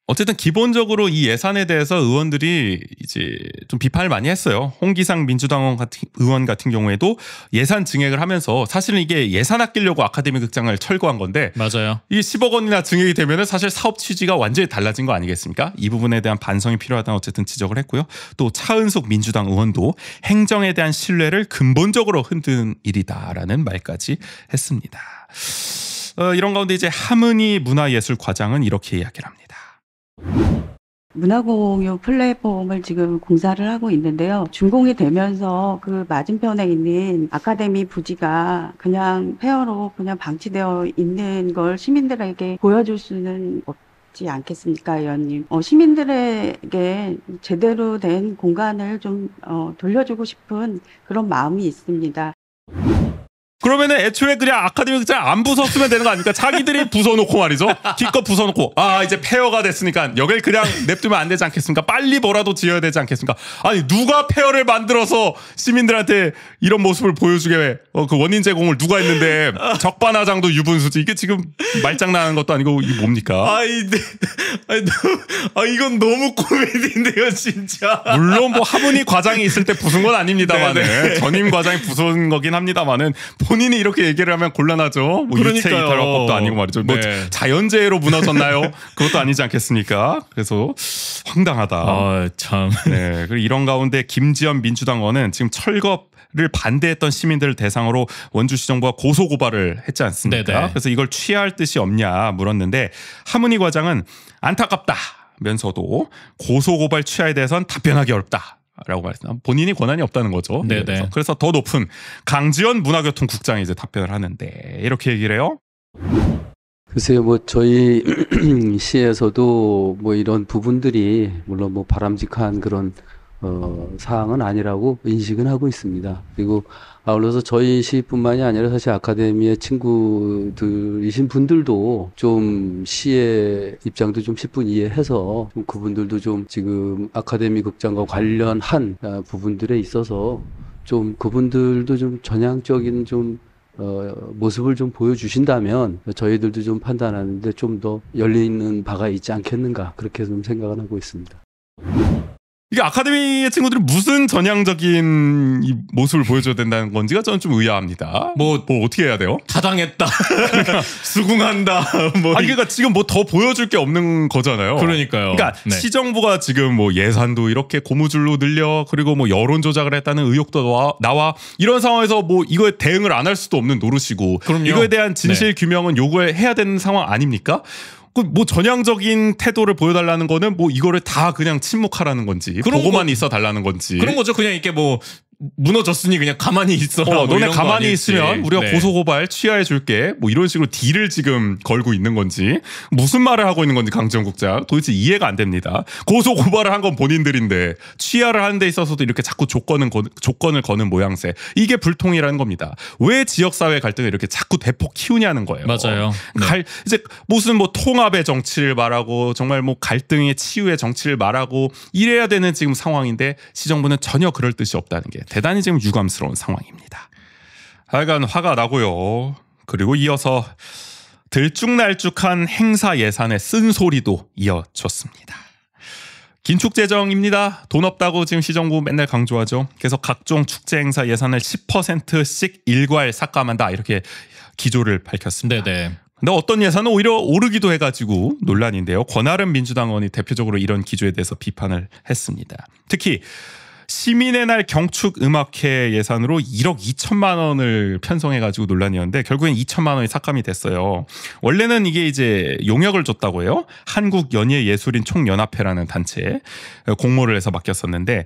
어쨌든 기본적으로 이 예산에 대해서 의원들이 이제 좀 비판을 많이 했어요. 홍기상 민주당 의원 같은 경우에도 예산 증액을 하면서 사실은 이게 예산 아끼려고 아카데미 극장을 철거한 건데 맞아요. 이 10억 원이나 증액이 되면은 사실 사업 취지가 완전히 달라진 거 아니겠습니까? 이 부분에 대한 반성이 필요하다는 어쨌든 지적을 했고요. 또 차은숙 민주당 의원도 행정에 대한 신뢰를 근본적으로 흔든 일이다라는 말까지 했습니다. 이런 가운데 이제 하문희 문화예술과장은 이렇게 이야기를 합니다. 문화공유 플랫폼을 지금 공사를 하고 있는데요. 준공이 되면서 그 맞은편에 있는 아카데미 부지가 그냥 폐허로 그냥 방치되어 있는 걸 시민들에게 보여줄 수는 없지 않겠습니까, 의원님? 시민들에게 제대로 된 공간을 좀 돌려주고 싶은 그런 마음이 있습니다. 그러면은 애초에 그냥 아카데미 극장 안 부쉈으면 되는 거 아닙니까? 자기들이 부숴놓고 말이죠. 기껏 부숴놓고 이제 폐허가 됐으니까 여길 그냥 냅두면 안 되지 않겠습니까? 빨리 뭐라도 지어야 되지 않겠습니까? 아니 누가 폐허를 만들어서 시민들한테 이런 모습을 보여주게 그 원인 제공을 누가 했는데 적반하장도 유분수지. 이게 지금 말장난하는 것도 아니고 이게 뭡니까? 이건 너무 코미디인데요, 진짜. 물론 뭐 하문희 과장이 있을 때 부순 건 아닙니다만은 전임 과장이 부순 거긴 합니다만은 본인이 이렇게 얘기를 하면 곤란하죠. 뭐 유체 이탈화법도 아니고 말이죠. 뭐 자연재해로 무너졌나요? 그것도 아니지 않겠습니까? 그래서 황당하다. 참. 네. 그리고 이런 가운데 김지연 민주당 의원은 지금 철거를 반대했던 시민들을 대상으로 원주시정부가 고소고발을 했지 않습니까? 네네. 그래서 이걸 취하할 뜻이 없냐 물었는데 하문희 과장은 안타깝다 면서도 고소고발 취하에 대해서는 답변하기 어렵다. 라고 말했습니다. 본인이 권한이 없다는 거죠. 네네. 그래서 더 높은 강지원 문화교통국장이 이제 답변을 하는데 이렇게 얘기를 해요. 글쎄요, 뭐 저희 시에서도 뭐 이런 부분들이 물론 뭐 바람직한 그런 사항은 아니라고 인식은 하고 있습니다. 그리고 아울러서 저희 시뿐만이 아니라 사실 아카데미의 친구들이신 분들도 좀 시의 입장도 좀 10분 이해해서 좀 그분들도 좀 지금 아카데미 극장과 관련한 부분들에 있어서 좀 그분들도 좀 전향적인 좀 모습을 좀 보여주신다면 저희들도 좀 판단하는데 좀 더 열려있는 바가 있지 않겠는가 그렇게 좀 생각을 하고 있습니다. 이게 아카데미의 친구들이 무슨 전향적인 이 모습을 보여줘야 된다는 건지가 저는 좀 의아합니다. 뭐 어떻게 해야 돼요? 타당했다. 수긍한다. 뭐 아니 그러니까 지금 뭐 더 보여줄 게 없는 거잖아요. 그러니까요. 그러니까 네. 시정부가 지금 뭐 예산도 이렇게 고무줄로 늘려 그리고 뭐 여론 조작을 했다는 의혹도 나와 이런 상황에서 뭐 이거에 대응을 안 할 수도 없는 노릇이고 그럼요. 이거에 대한 진실 규명은 요구해야 되는 상황 아닙니까? 그 뭐 전향적인 태도를 보여달라는 거는 뭐 이거를 다 그냥 침묵하라는 건지 보고만 있어 달라는 건지 그런 거죠. 그냥 이렇게 뭐 무너졌으니 그냥 가만히 있어. 뭐 너네 이런 가만히 있으면 우리가 네. 고소고발 취하해 줄게. 뭐 이런 식으로 딜을 지금 걸고 있는 건지 무슨 말을 하고 있는 건지 강지원 국장 도대체 이해가 안 됩니다. 고소고발을 한 건 본인들인데 취하를 하는 데 있어서도 이렇게 자꾸 조건을 거는 모양새. 이게 불통이라는 겁니다. 왜 지역사회 갈등을 이렇게 자꾸 대폭 키우냐는 거예요. 맞아요. 네. 이제 무슨 뭐 통합의 정치를 말하고 정말 뭐 갈등의 치유의 정치를 말하고 이래야 되는 지금 상황인데 시정부는 전혀 그럴 뜻이 없다는 게 대단히 지금 유감스러운 상황입니다. 하여간 화가 나고요. 그리고 이어서 들쭉날쭉한 행사 예산의 쓴소리도 이어졌습니다. 긴축 재정입니다. 돈 없다고 지금 시정부 맨날 강조하죠. 그래서 각종 축제 행사 예산을 10%씩 일괄 삭감한다 이렇게 기조를 밝혔습니다. 네네. 근데 어떤 예산은 오히려 오르기도 해가지고 논란인데요. 권하름 민주당 의원이 대표적으로 이런 기조에 대해서 비판을 했습니다. 특히 시민의 날 경축음악회 예산으로 1억 2천만 원을 편성해가지고 논란이었는데 결국엔 2천만 원이 삭감이 됐어요. 원래는 이게 이제 용역을 줬다고 해요. 한국연예예술인 총연합회라는 단체에 공모를 해서 맡겼었는데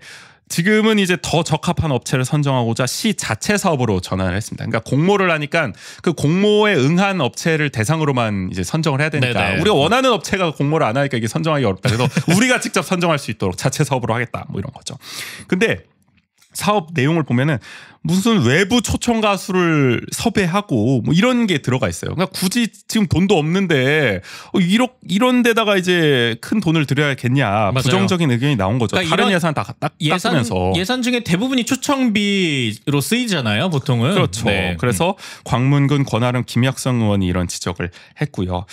지금은 이제 더 적합한 업체를 선정하고자 시 자체 사업으로 전환을 했습니다. 그러니까 공모를 하니까 그 공모에 응한 업체를 대상으로만 이제 선정을 해야 되니까 네네. 우리가 원하는 업체가 공모를 안 하니까 이게 선정하기 어렵다. 그래서 우리가 직접 선정할 수 있도록 자체 사업으로 하겠다. 뭐 이런 거죠. 근데 사업 내용을 보면은 무슨 외부 초청 가수를 섭외하고 뭐 이런 게 들어가 있어요. 그러니까 굳이 지금 돈도 없는데 이런 데다가 이제 큰 돈을 들여야겠냐. 맞아요. 부정적인 의견이 나온 거죠. 그러니까 다른 예산 다 닦으면서. 예산 중에 대부분이 초청비로 쓰이잖아요. 보통은. 그렇죠. 네. 그래서 광문군 권하름 김약성 의원이 이런 지적을 했고요.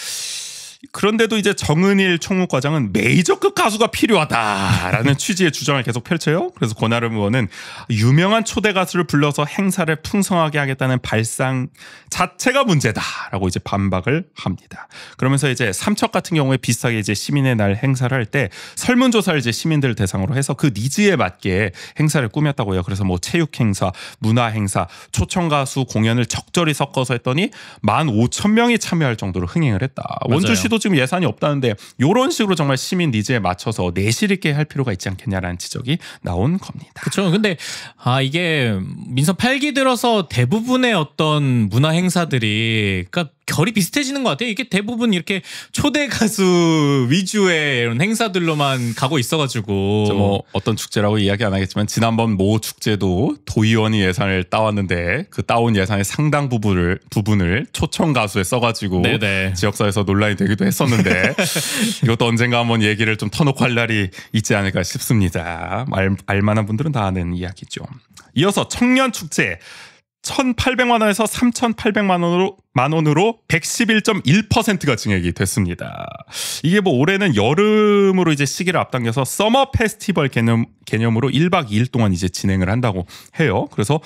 그런데도 이제 정은일 총무과장은 메이저급 가수가 필요하다라는 취지의 주장을 계속 펼쳐요. 그래서 권하름 의원은 유명한 초대 가수를 불러서 행사를 풍성하게 하겠다는 발상 자체가 문제다라고 이제 반박을 합니다. 그러면서 이제 삼척 같은 경우에 비슷하게 이제 시민의 날 행사를 할 때 설문조사를 이제 시민들 대상으로 해서 그 니즈에 맞게 행사를 꾸몄다고 해요. 그래서 뭐 체육 행사, 문화 행사, 초청 가수 공연을 적절히 섞어서 했더니 15,000명이 참여할 정도로 흥행을 했다. 원주시 도 지금 예산이 없다는데 이런 식으로 정말 시민 니즈에 맞춰서 내실 있게 할 필요가 있지 않겠냐라는 지적이 나온 겁니다. 그렇죠. 근데 이게 민선 8기 들어서 대부분의 어떤 문화 행사들이 그러니까 결이 비슷해지는 것 같아요. 이게 대부분 이렇게 초대 가수 위주의 이런 행사들로만 가고 있어가지고 뭐 어떤 축제라고 이야기 안 하겠지만 지난번 모 축제도 도의원이 예산을 따왔는데 그 따온 예산의 상당 부분을 초청 가수에 써가지고 네네. 지역사회에서 논란이 되기도 했었는데 이것도 언젠가 한번 얘기를 좀 터놓고 할 날이 있지 않을까 싶습니다. 알만한 분들은 다 아는 이야기죠. 이어서 청년 축제 1,800만 원에서 3,800만 원으로 111.1%가 증액이 됐습니다. 이게 뭐 올해는 여름으로 이제 시기를 앞당겨서 서머 페스티벌 개념으로 1박 2일 동안 이제 진행을 한다고 해요. 그래서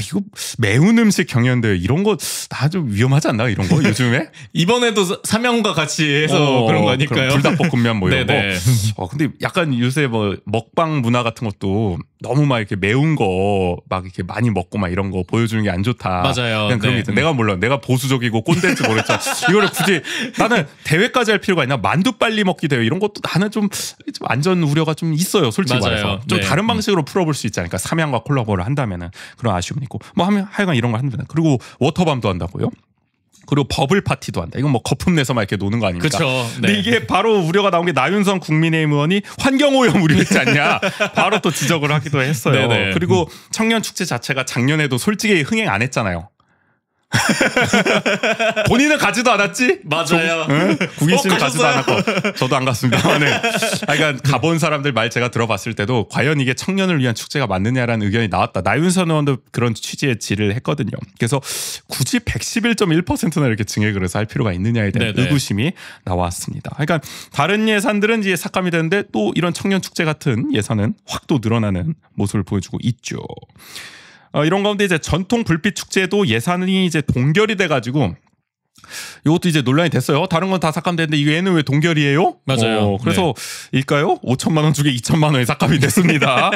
이거 매운 음식 경연대회 이런 거 아주 위험하지 않나 이런 거 요즘에? 이번에도 사명과 같이 해서 그런 거니까요. 불닭볶음면 뭐 이런 네네. 거. 근데 약간 요새 뭐 먹방 문화 같은 것도 너무 막 이렇게 매운 거 막 이렇게 많이 먹고 막 이런 거 보여주는 게 안 좋다. 맞아요. 그냥 그런 게 있잖아. 내가 몰라. 내가 보수적이고 꼰대인지 모르겠지만 이거를 굳이 나는 대회까지 할 필요가 있나? 만두 빨리 먹기 대회 이런 것도 나는 좀 안전 우려가 좀 있어요. 솔직히 맞아요. 말해서 좀 네. 다른 방식으로 풀어볼 수 있지 않을까? 삼양과 콜라보를 한다면은 그런 아쉬움이 있고 뭐 하여간 이런 걸 한다면 그리고 워터밤도 한다고요. 그리고 버블 파티도 한다. 이건 뭐 거품 내서 막 이렇게 노는 거 아닙니까? 그렇죠. 근데 이게 바로 우려가 나온 게 나윤선 국민의힘 의원이 환경오염 우려했지 않냐. 바로 또 지적을 하기도 했어요. 네네. 그리고 청년축제 자체가 작년에도 솔직히 흥행 안 했잖아요. 본인은 가지도 않았지? 맞아요. 응? 국인 씨는 가지도 않았고 저도 안 갔습니다. 네. 그러니까 가본 사람들 말 제가 들어봤을 때도 과연 이게 청년을 위한 축제가 맞느냐라는 의견이 나왔다. 나윤선 의원도 그런 취지의 질을 했거든요. 그래서 굳이 111.1%나 이렇게 증액을 해서 할 필요가 있느냐에 대한 네네. 의구심이 나왔습니다. 그러니까 다른 예산들은 이제 삭감이 되는데 또 이런 청년 축제 같은 예산은 확 또 늘어나는 모습을 보여주고 있죠. 이런 가운데 이제 전통 불빛 축제도 예산이 이제 동결이 돼가지고 이것도 이제 논란이 됐어요. 다른 건 다 삭감됐는데 얘는 왜 동결이에요? 맞아요. 그래서 일까요? 5천만 원 중에 2천만 원이 삭감이 됐습니다.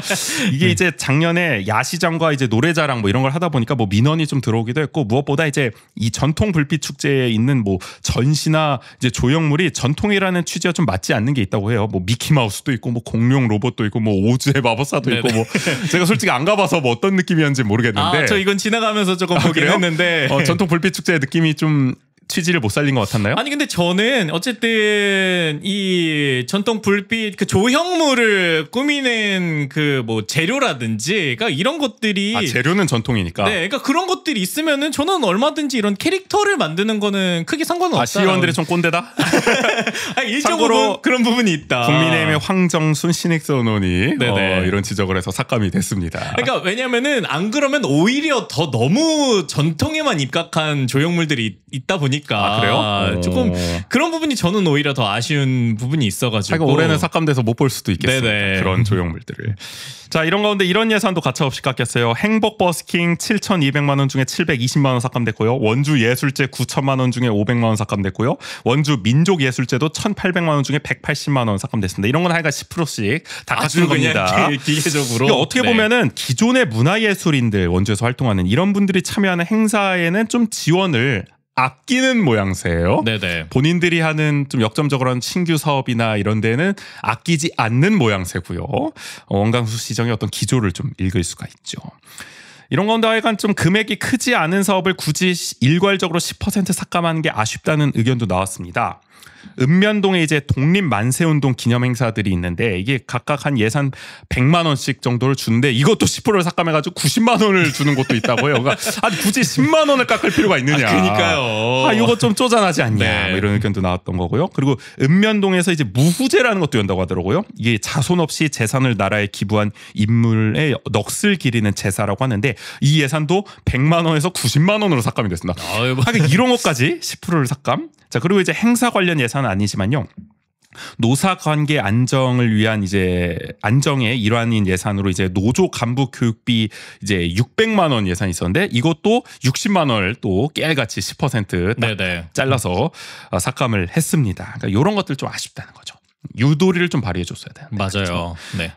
이게 이제 작년에 야시장과 이제 노래자랑 뭐 이런 걸 하다 보니까 뭐 민원이 좀 들어오기도 했고 무엇보다 이제 이 전통 불빛 축제에 있는 뭐 전시나 이제 조형물이 전통이라는 취지와 좀 맞지 않는 게 있다고 해요. 뭐 미키 마우스도 있고 뭐 공룡 로봇도 있고 뭐 오즈의 마법사도 있고 뭐 제가 솔직히 안 가봐서 뭐 어떤 느낌이었는지 모르겠는데. 저 이건 지나가면서 조금 보긴 했는데. 전통 불빛 축제의 느낌이 좀 취지를 못 살린 것 같았나요? 아니 근데 저는 어쨌든 이 전통 불빛 그 조형물을 꾸미는 그 뭐 재료라든지 그러니까 이런 것들이 재료는 전통이니까. 네, 그러니까 그런 것들이 있으면은 저는 얼마든지 이런 캐릭터를 만드는 거는 크게 상관은 없다. 시의원들이 좀 꼰대다? 일적으로 그런 부분이 있다. 국민의힘의 황정순 신익선 의원이 네네. 이런 지적을 해서 삭감이 됐습니다. 그러니까 왜냐면은 안 그러면 오히려 더 너무 전통에만 입각한 조형물들이 있다 보니까 그래요? 조금 그런 부분이 저는 오히려 더 아쉬운 부분이 있어가지고 올해는 삭감돼서 못 볼 수도 있겠습니다. 네네. 그런 조형물들을. 자, 이런 가운데 이런 예산도 가차없이 깎였어요. 행복 버스킹 7,200만 원 중에 720만 원 삭감됐고요. 원주 예술제 9천만 원 중에 500만 원 삭감됐고요. 원주 민족 예술제도 1,800만 원 중에 180만 원 삭감됐습니다. 이런 건 하여간 10%씩 다 깎는 겁니다. 기계적으로. 어떻게 보면은 기존의 문화예술인들 원주에서 활동하는 이런 분들이 참여하는 행사에는 좀 지원을 아끼는 모양새예요. 네네. 본인들이 하는 좀 역점적으로 하는 신규 사업이나 이런 데는 아끼지 않는 모양새고요. 원광수 시정의 어떤 기조를 좀 읽을 수가 있죠. 이런 건데 하여간 좀 금액이 크지 않은 사업을 굳이 일괄적으로 10% 삭감하는 게 아쉽다는 의견도 나왔습니다. 읍면동에 이제 독립 만세운동 기념 행사들이 있는데 이게 각각 한 예산 100만 원씩 정도를 주는데 이것도 10%를 삭감해가지고 90만 원을 주는 것도 있다고 해요. 그러니까 굳이 10만 원을 깎을 필요가 있느냐. 그러니까요. 이거 좀 쪼잔하지 않냐. 네. 뭐 이런 의견도 나왔던 거고요. 그리고 읍면동에서 이제 무후제라는 것도 연다고 하더라고요. 이게 자손 없이 재산을 나라에 기부한 인물의 넋을 기리는 제사라고 하는데 이 예산도 100만 원에서 90만 원으로 삭감이 됐습니다. 하긴 이런 것까지 10%를 삭감. 자, 그리고 이제 행사 관련 예산은 아니지만요. 노사관계 안정을 위한 이제 안정의 일환인 예산으로 이제 노조 간부 교육비 이제 600만 원 예산이 있었는데 이것도 60만 원을 또 깨알같이 10% 잘라서 삭감을 했습니다. 그러니까 이런 것들 좀 아쉽다는 거죠. 유도리를 좀 발휘해 줬어야 되는데. 맞아요. 네.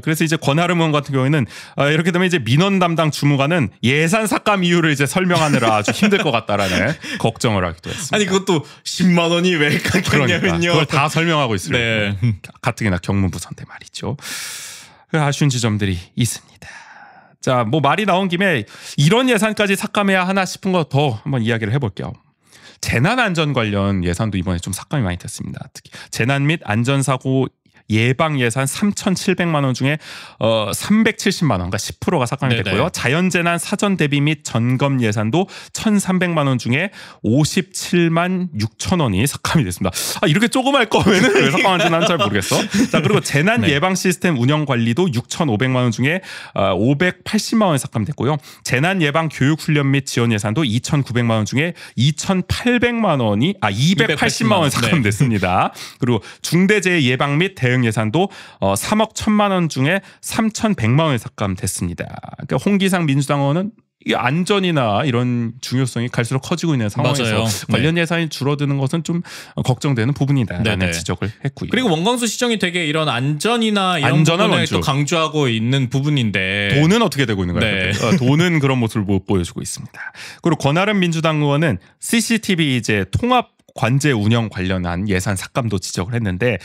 그래서 이제 권하름 의원 같은 경우에는 이렇게 되면 이제 민원 담당 주무관은 예산 삭감 이유를 이제 설명하느라 아주 힘들 것 같다라는 걱정을 하기도 했습니다. 아니 그것도 10만 원이 왜 깎였냐면요. 그러니까 그걸 다 설명하고 있어요. 네. 가뜩이나 경무부서인데 말이죠. 아쉬운 지점들이 있습니다. 자, 뭐 말이 나온 김에 이런 예산까지 삭감해야 하나 싶은 거 더 한번 이야기를 해볼게요. 재난안전 관련 예산도 이번에 좀 삭감이 많이 됐습니다. 특히 재난 및 안전사고 예방 예산 3,700만 원 중에 370만 원, 그러니까 10%가 삭감이 됐고요. 자연재난 사전 대비 및 점검 예산도 1,300만 원 중에 57만 6천 원이 삭감이 됐습니다. 이렇게 조그말 거면은 왜 삭감하는지는 잘 모르겠어. 자, 그리고 재난 예방 시스템 운영 관리도 6,500만 원 중에 580만 원이 삭감됐고요. 재난 예방 교육 훈련 및 지원 예산도 2,900만 원 중에 2,800만 원이 280만 원이 삭감됐습니다. 그리고 중대재해 예방 및 대응 예산도 3억 1,000만 원 중에 3,100만 원이 삭감됐습니다. 그러니까 홍기상 민주당 의원은 이 안전이나 이런 중요성이 갈수록 커지고 있는 상황에서 맞아요. 관련 예산이 줄어드는 것은 좀 걱정되는 부분이다라는 네네. 지적을 했고요. 그리고 원광수 시청이 되게 이런 안전이나 이런 부분을 또 강조하고 있는 부분인데 돈은 어떻게 되고 있는 거예요? 네. 돈은 그런 모습을 못 보여주고 있습니다. 그리고 권하름 민주당 의원은 CCTV 이제 통합 관제 운영 관련한 예산 삭감도 지적을 했는데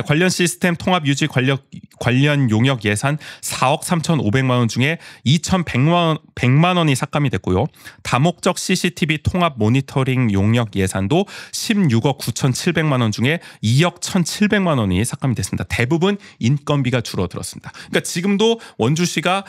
관련 시스템 통합 유지 관련 용역 예산 4억 3,500만 원 중에 2,100만 원이 삭감이 됐고요. 다목적 CCTV 통합 모니터링 용역 예산도 16억 9,700만 원 중에 2억 1,700만 원이 삭감이 됐습니다. 대부분 인건비가 줄어들었습니다. 그러니까 지금도 원주시가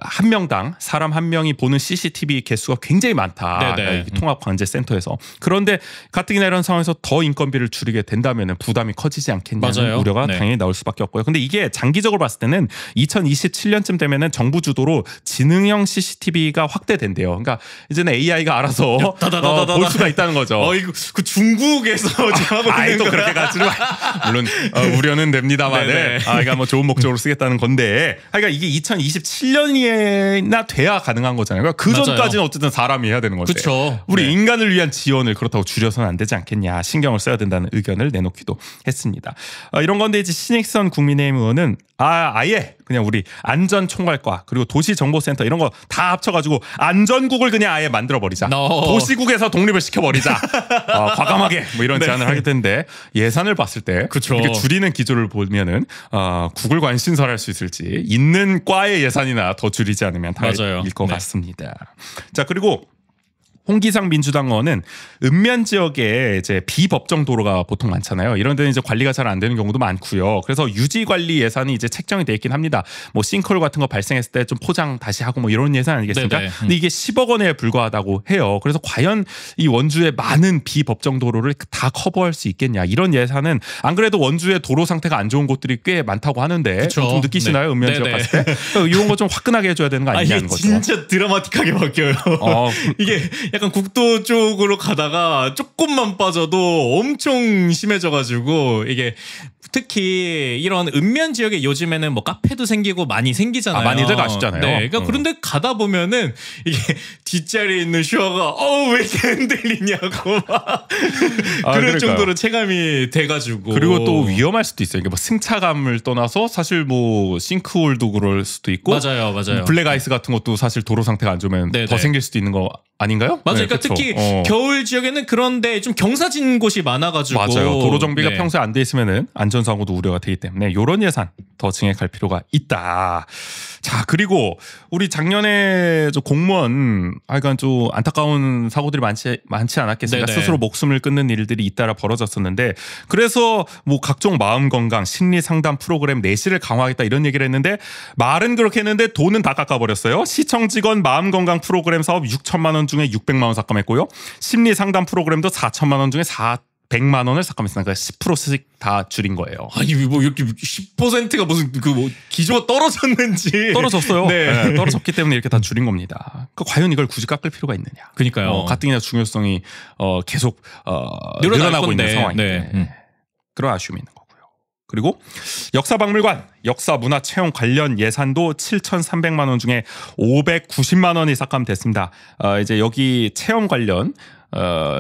한 명당 사람 한 명이 보는 CCTV 개수가 굉장히 많다. 통합 관제 센터에서. 그런데 가뜩이나 이런 상황에서 더 인건비를 줄이게 된다면 부담이 커지지 않겠냐는 맞아요. 우려가 당연히 나올 수밖에 없고요. 근데 이게 장기적으로 봤을 때는 2027년쯤 되면은 정부 주도로 지능형 CCTV가 확대된대요. 그러니까 이제는 AI가 알아서 볼 수가 있다는 거죠. 이거 그 중국에서 지금 하고 있는 또 그렇게 가지고 물론 우려는 됩니다만, 그러니까 뭐 좋은 목적으로 쓰겠다는 건데, 그러니까 이게 2027년이나 돼야 가능한 거잖아요. 그러니까 그 전까지는 어쨌든 사람이 해야 되는 건데, 그쵸. 우리 인간을 위한 지원을 그렇다고 줄여서는 안 되지 않겠냐, 신경을 써야 된다는 의견을 내놓기도 했습니다. 이런 건데 이제 신익선 국민의힘 의원은 아예 그냥 우리 안전총괄과 그리고 도시정보센터 이런 거 다 합쳐가지고 안전국을 그냥 아예 만들어버리자. 도시국에서 독립을 시켜버리자. 과감하게 뭐 이런 제안을 하게 되는데, 예산을 봤을 때 이렇게 줄이는 기조를 보면은 국을 과연 신설할 수 있을지, 있는 과의 예산이나 더 줄이지 않으면 다일 것 같습니다. 자, 그리고 홍기상 민주당 의원은 읍면 지역에 이제 비법정 도로가 보통 많잖아요. 이런 데는 이제 관리가 잘 안 되는 경우도 많고요. 그래서 유지 관리 예산이 이제 책정이 돼 있긴 합니다. 뭐 싱크홀 같은 거 발생했을 때 좀 포장 다시 하고 뭐 이런 예산 아니겠습니까? 근데 이게 10억 원에 불과하다고 해요. 그래서 과연 이 원주의 많은 비법정 도로를 다 커버할 수 있겠냐? 이런 예산은 안 그래도 원주의 도로 상태가 안 좋은 곳들이 꽤 많다고 하는데 좀 느끼시나요? 읍면 지역 갔을 때? 이런 거 좀 화끈하게 해줘야 되는 거 아니냐는 거죠. 진짜 드라마틱하게 바뀌어요. 이게 약간 국도 쪽으로 가다가 조금만 빠져도 엄청 심해져가지고, 이게 특히 이런 읍면 지역에 요즘에는 뭐 카페도 생기고 많이 생기잖아요. 많이들 가시잖아요. 그러니까 그런데 가다 보면은 이게 뒷자리에 있는 슈어가 왜 이렇게 흔들리냐고 막 그럴 정도로 체감이 돼가지고. 그리고 또 위험할 수도 있어요. 이게 뭐 승차감을 떠나서 사실 뭐 싱크홀도 그럴 수도 있고, 맞아요. 블랙 아이스 같은 것도 사실 도로 상태가 안 좋으면 더 생길 수도 있는 거 아닌가요? 맞아요. 그러니까 특히 겨울 지역에는 그런데 좀 경사진 곳이 많아가지고. 맞아요. 도로 정비가 평소에 안 돼 있으면은 안전사고도 우려가 되기 때문에 이런 예산 더 증액할 필요가 있다. 자, 그리고 우리 작년에 저 공무원 약간 좀 안타까운 사고들이 많지 않았겠습니까? 스스로 목숨을 끊는 일들이 잇따라 벌어졌었는데, 그래서 뭐 각종 마음 건강 심리 상담 프로그램 내실을 강화하겠다 이런 얘기를 했는데, 말은 그렇게 했는데 돈은 다 깎아버렸어요. 시청 직원 마음 건강 프로그램 사업 6천만 원 중에 600만 원 삭감했고요. 심리 상담 프로그램도 4천만 원 중에 100만 원을 삭감했으니까 10%씩 다 줄인 거예요. 아니 뭐 이렇게 10%가 무슨 그 뭐 기조가 떨어졌는지. 떨어졌어요. 떨어졌기 때문에 이렇게 다 줄인 겁니다. 과연 이걸 굳이 깎을 필요가 있느냐? 그러니까요. 가뜩이나 중요성이 계속 늘어나고 있는 상황인데 그런 아쉬움이 있는 거고요. 그리고 역사박물관, 역사문화체험 관련 예산도 7,300만 원 중에 590만 원이 삭감됐습니다. 이제 여기 체험 관련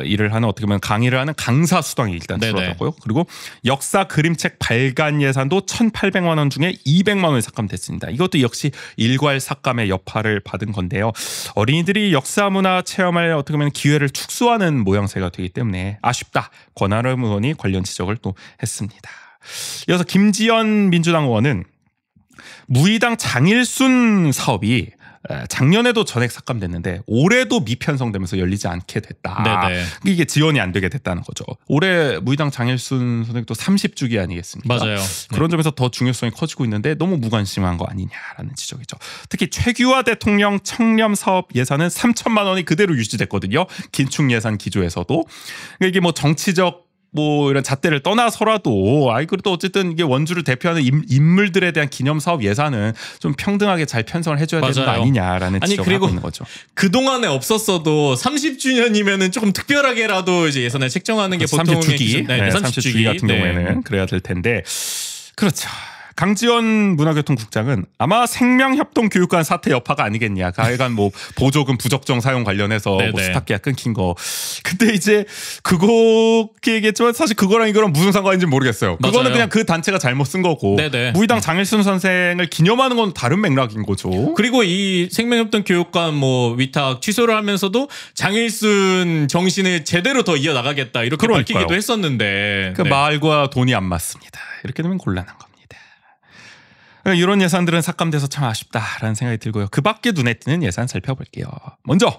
일을 하는, 어떻게 보면 강의를 하는 강사 수당이 일단 줄어들었고요. 그리고 역사 그림책 발간 예산도 1,800만 원 중에 200만 원이 삭감됐습니다. 이것도 역시 일괄 삭감의 여파를 받은 건데요. 어린이들이 역사 문화 체험할 어떻게 보면 기회를 축소하는 모양새가 되기 때문에 아쉽다. 권하름 의원이 관련 지적을 또 했습니다. 이어서 김지연 민주당 의원은 무의당 장일순 사업이 작년에도 전액 삭감됐는데 올해도 미편성되면서 열리지 않게 됐다. 이게 지원이 안 되게 됐다는 거죠. 올해 무의당 장일순 선생도 30주기 아니겠습니까? 맞아요. 그런 점에서 더 중요성이 커지고 있는데 너무 무관심한 거 아니냐라는 지적이죠. 특히 최규하 대통령 청렴 사업 예산은 3천만 원이 그대로 유지됐거든요. 긴축 예산 기조에서도. 이게 뭐 정치적 뭐 이런 잣대를 떠나서라도 그래도 어쨌든 이게 원주를 대표하는 인물들에 대한 기념 사업 예산은 좀 평등하게 잘 편성을 해줘야 되는 거 아니냐라는 지적을 하고 있는 거죠. 그 동안에 없었어도 30주년이면은 조금 특별하게라도 이제 예산을 책정하는 게 보통의 30주기, 30주기 같은 경우에는 그래야 될 텐데, 그렇죠. 강지원 문화교통국장은 아마 생명협동교육관 사태 여파가 아니겠냐. 하여간 뭐 보조금 부적정 사용 관련해서 뭐 스탁 계약 끊긴 거. 근데 이제 그거 얘기했지만 사실 그거랑 이거랑 무슨 상관인지 모르겠어요. 그거는 맞아요. 그냥 그 단체가 잘못 쓴 거고 무의당 장일순 선생을 기념하는 건 다른 맥락인 거죠. 그리고 이 생명협동교육관 뭐 위탁 취소를 하면서도 장일순 정신을 제대로 더 이어나가겠다 이렇게 밝히기도 했었는데 그 말과 돈이 안 맞습니다. 이렇게 되면 곤란한 겁니다. 이런 예산들은 삭감돼서 참 아쉽다라는 생각이 들고요. 그 밖에 눈에 띄는 예산 살펴볼게요. 먼저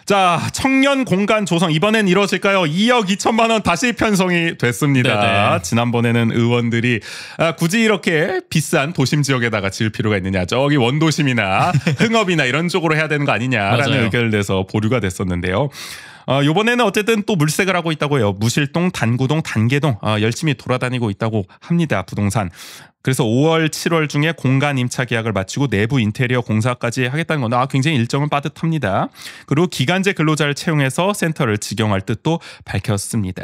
자, 청년 공간 조성 이번엔 이루어질까요? 2억 2천만 원 다시 편성이 됐습니다. 네네. 지난번에는 의원들이 굳이 이렇게 비싼 도심 지역에다가 지을 필요가 있느냐. 저기 원도심이나 흥업이나 이런 쪽으로 해야 되는 거 아니냐라는 맞아요. 의견을 내서 보류가 됐었는데요. 이번에는 어쨌든 또 물색을 하고 있다고 해요. 무실동, 단구동, 단계동 열심히 돌아다니고 있다고 합니다. 부동산. 그래서 5월, 7월 중에 공간 임차 계약을 마치고 내부 인테리어 공사까지 하겠다는 건 굉장히 일정은 빠듯합니다. 그리고 기간제 근로자를 채용해서 센터를 직영할 뜻도 밝혔습니다.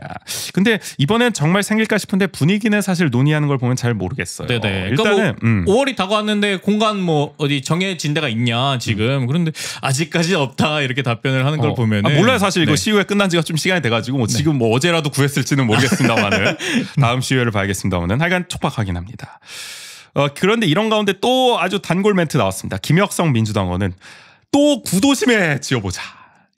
근데 이번엔 정말 생길까 싶은데 분위기는 사실 논의하는 걸 보면 잘 모르겠어요. 네네. 일단은 그러니까 뭐 5월이 다가왔는데 공간 뭐 어디 정해진 데가 있냐 지금. 그런데 아직까지 없다 이렇게 답변을 하는 걸 보면은 몰라요. 사실 이거 시의회 끝난 지가 좀 시간이 돼가지고 뭐 지금 뭐 어제라도 구했을지는 모르겠습니다만은 다음 시의회를 봐야겠습니다만은 하여간 촉박하긴 합니다. 그런데 이런 가운데 또 아주 단골 멘트 나왔습니다. 김혁성 민주당 의원은 또 구도심에 지어보자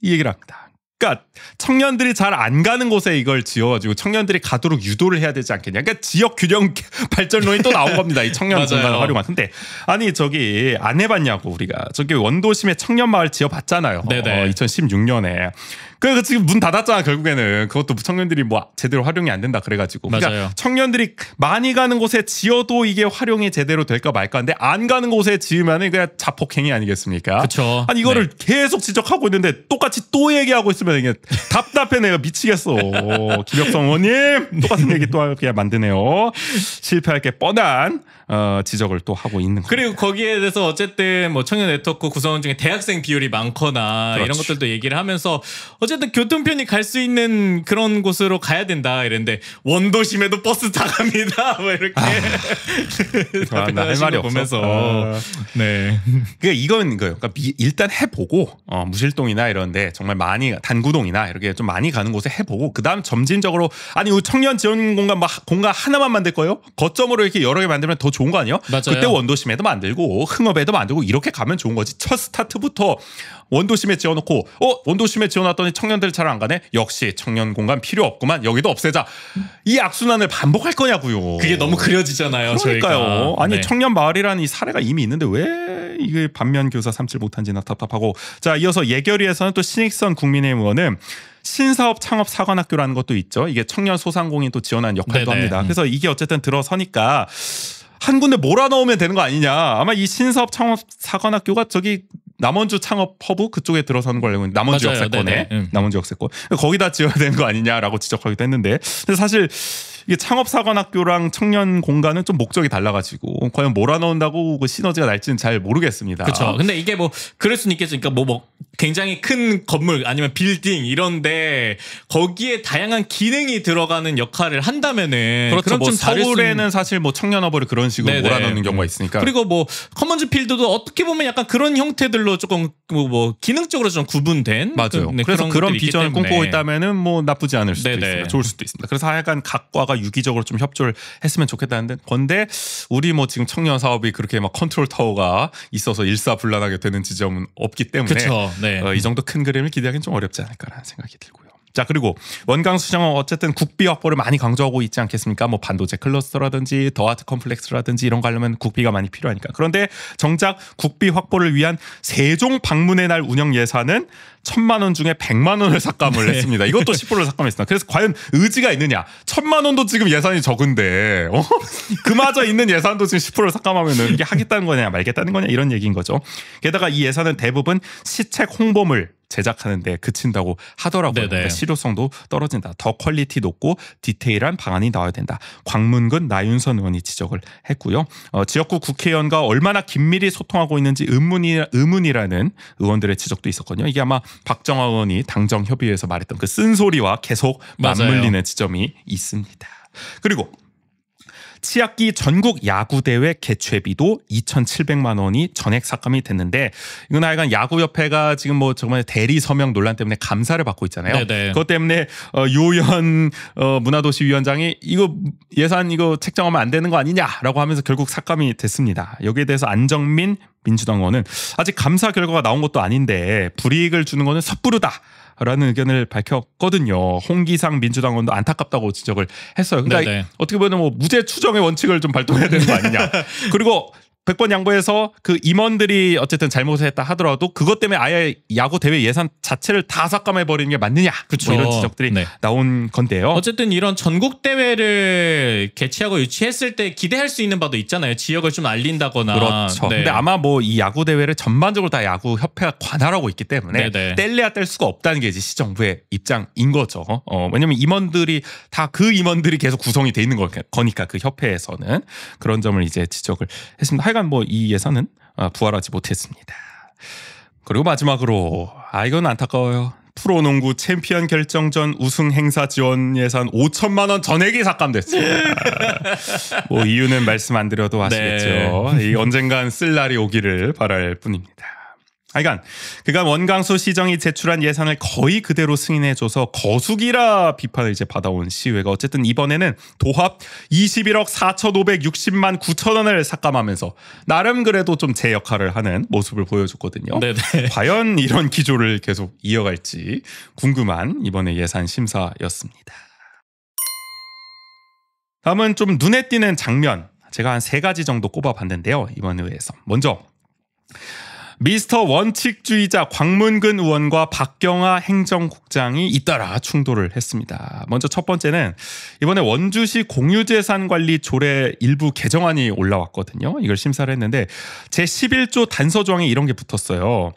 이 얘기를 합니다. 그러니까 청년들이 잘 안 가는 곳에 이걸 지어가지고 청년들이 가도록 유도를 해야 되지 않겠냐. 그러니까 지역 균형 발전론이 또 나온 겁니다. 이 청년 공간을 활용한. 근데 아니 저기 안 해봤냐고 우리가 저기 원도심에 청년 마을 지어봤잖아요. 2016년에. 그 지금 문 닫았잖아 결국에는. 그것도 청년들이 뭐 제대로 활용이 안 된다 그래가지고. 그러니까 맞아요. 청년들이 많이 가는 곳에 지어도 이게 활용이 제대로 될까 말까 한데 안 가는 곳에 지으면은 그냥 자폭행위 아니겠습니까? 그렇죠. 아니 이거를 계속 지적하고 있는데 똑같이 또 얘기하고 있으면 이게 답답해 내가 미치겠어. 김혁성 의원님 똑같은 얘기 또 그냥 만드네요. 실패할 게 뻔한 지적을 또 하고 있는 거예요. 그리고 거기에 대해서 어쨌든 뭐 청년 네트워크 구성원 중에 대학생 비율이 많거나 이런 것들도 얘기를 하면서 어쨌든 교통편이 갈 수 있는 그런 곳으로 가야 된다 이랬는데 원도심에도 버스 다 갑니다. 뭐 이렇게 나 할 말이 보면서 네. 그러니까 이건 이거예요. 그러니까 일단 해보고 무실동이나 이런데 정말 많이 단구동이나 이렇게 좀 많이 가는 곳에 해보고 그다음 점진적으로 아니 청년 지원 공간 공간 하나만 만들 거예요? 거점으로 이렇게 여러 개 만들면 더 좋은 거 아니에요? 맞아요. 그때 원도심에도 만들고 흥업에도 만들고 이렇게 가면 좋은 거지. 첫 스타트부터 원도심에 지어놓고 원도심에 지어놨더니 청년들 잘 안 가네. 역시 청년 공간 필요 없구만. 여기도 없애자. 이 악순환을 반복할 거냐고요. 그게 너무 그려지잖아요. 그러니까요. 저희가. 아니 청년 마을이라는 이 사례가 이미 있는데 왜 이게 반면 교사 삼질 못한지나 답답하고. 자 이어서 예결위에서는 또 신익선 국민의힘 의원은 신사업 창업 사관학교라는 것도 있죠. 이게 청년 소상공인 또 지원하는 역할도 합니다. 그래서 이게 어쨌든 들어서니까 한 군데 몰아넣으면 되는 거 아니냐. 아마 이 신사업 창업 사관학교가 저기 남원주 창업 허브 그쪽에 들어서는 걸 알고 있는데 남원주 역세권에 남원주 역세권 거기다 지어야 되는 거 아니냐라고 지적하기도 했는데 근데 사실 이게 창업사관학교랑 청년 공간은 좀 목적이 달라가지고 과연 몰아넣는다고 그 시너지가 날지는 잘 모르겠습니다. 그렇죠. 근데 이게 뭐 그럴 수는 있겠죠. 그러니까 뭐 굉장히 큰 건물 아니면 빌딩 이런데 거기에 다양한 기능이 들어가는 역할을 한다면은 그렇죠. 뭐 서울에는 사실 뭐 청년허브를 그런 식으로 몰아넣는 경우가 있으니까. 그리고 뭐 커먼즈 필드도 어떻게 보면 약간 그런 형태들로 조금 뭐 기능적으로 좀 구분된 맞아요. 그래서 그런 비전을 꿈꾸고 있다면은 뭐 나쁘지 않을 수도 있습니다. 좋을 수도 있습니다. 그래서 하여간 각 과가 유기적으로 좀 협조를 했으면 좋겠다는데 건데 우리 뭐 지금 청년 사업이 그렇게 막 컨트롤 타워가 있어서 일사불란하게 되는 지점은 없기 때문에 그쵸, 네. 이 정도 큰 그림을 기대하기는 좀 어렵지 않을까라는 생각이 들고요. 자 그리고 원광수장은 어쨌든 국비 확보를 많이 강조하고 있지 않겠습니까? 뭐 반도체 클러스터라든지 더아트 컴플렉스라든지 이런 거 하려면 국비가 많이 필요하니까. 그런데 정작 국비 확보를 위한 세종 방문의 날 운영 예산은 1,000만 원 중에 100만 원을 삭감을 했습니다. 이것도 10%를 삭감했습니다. 그래서 과연 의지가 있느냐? 1,000만 원도 지금 예산이 적은데 그마저 있는 예산도 지금 10%를 삭감하면은 이게 하겠다는 거냐 말겠다는 거냐 이런 얘기인 거죠. 게다가 이 예산은 대부분 시책 홍보물 제작하는데 그친다고 하더라고요. 그러니까 실효성도 떨어진다. 더 퀄리티 높고 디테일한 방안이 나와야 된다. 광문근 나윤선 의원이 지적을 했고요. 지역구 국회의원과 얼마나 긴밀히 소통하고 있는지 의문이라는 의원들의 지적도 있었거든요. 이게 아마 박정화 의원이 당정협의회에서 말했던 그 쓴소리와 계속 맞물리는 지점이 있습니다. 그리고 치학기 전국 야구대회 개최비도 2,700만 원이 전액 삭감이 됐는데 이건 하여간 야구협회가 지금 뭐 정말 대리 서명 논란 때문에 감사를 받고 있잖아요. 네네. 그것 때문에 유현 문화도시위원장이 이거 예산 이거 책정하면 안 되는 거 아니냐라고 하면서 결국 삭감이 됐습니다. 여기에 대해서 안정민 민주당 의원은 아직 감사 결과가 나온 것도 아닌데 불이익을 주는 거는 섣부르다. 라는 의견을 밝혔거든요. 홍기상 민주당 의원도 안타깝다고 지적을 했어요. 그러니까 네네. 어떻게 보면 뭐 무죄 추정의 원칙을 좀 발동해야 되는 거 아니냐. 그리고 100번 양보해서 그 임원들이 어쨌든 잘못했다 하더라도 그것 때문에 아예 야구 대회 예산 자체를 다 삭감해 버리는 게 맞느냐. 그렇죠. 뭐 이런 지적들이 네. 나온 건데요. 어쨌든 이런 전국 대회를 개최하고 유치했을 때 기대할 수 있는 바도 있잖아요. 지역을 좀 알린다거나. 그렇죠. 네. 근데 아마 뭐 이 야구 대회를 전반적으로 다 야구 협회가 관할하고 있기 때문에 네네. 뗄래야 뗄 수가 없다는 게 이제 시정부의 입장인 거죠. 왜냐면 임원들이 다 그 임원들이 계속 구성이 돼 있는 거니까 그 협회에서는 그런 점을 이제 지적을 했습니다. 하여간 뭐 이 예산은 부활하지 못했습니다. 그리고 마지막으로 이건 안타까워요. 프로농구 챔피언 결정전 우승 행사 지원 예산 5천만 원 전액이 삭감됐습니다. 뭐 이유는 말씀 안 드려도 아시겠죠. 네. 언젠간 쓸 날이 오기를 바랄 뿐입니다. 하여간 그간 원광수 시정이 제출한 예산을 거의 그대로 승인해줘서 거수기라 비판을 이제 받아온 시의회가 어쨌든 이번에는 도합 21억 4,560만 9천 원을 삭감하면서 나름 그래도 좀 제 역할을 하는 모습을 보여줬거든요. 네네. 과연 이런 기조를 계속 이어갈지 궁금한 이번에 예산 심사였습니다. 다음은 좀 눈에 띄는 장면 제가 한 3가지 정도 꼽아봤는데요. 이번 의회에서 먼저 미스터 원칙주의자 광문근 의원과 박경화 행정국장이 잇따라 충돌을 했습니다. 먼저 첫 번째는 이번에 원주시 공유재산관리 조례 일부 개정안이 올라왔거든요. 이걸 심사를 했는데 제11조 단서 조항에 이런 게 붙었어요.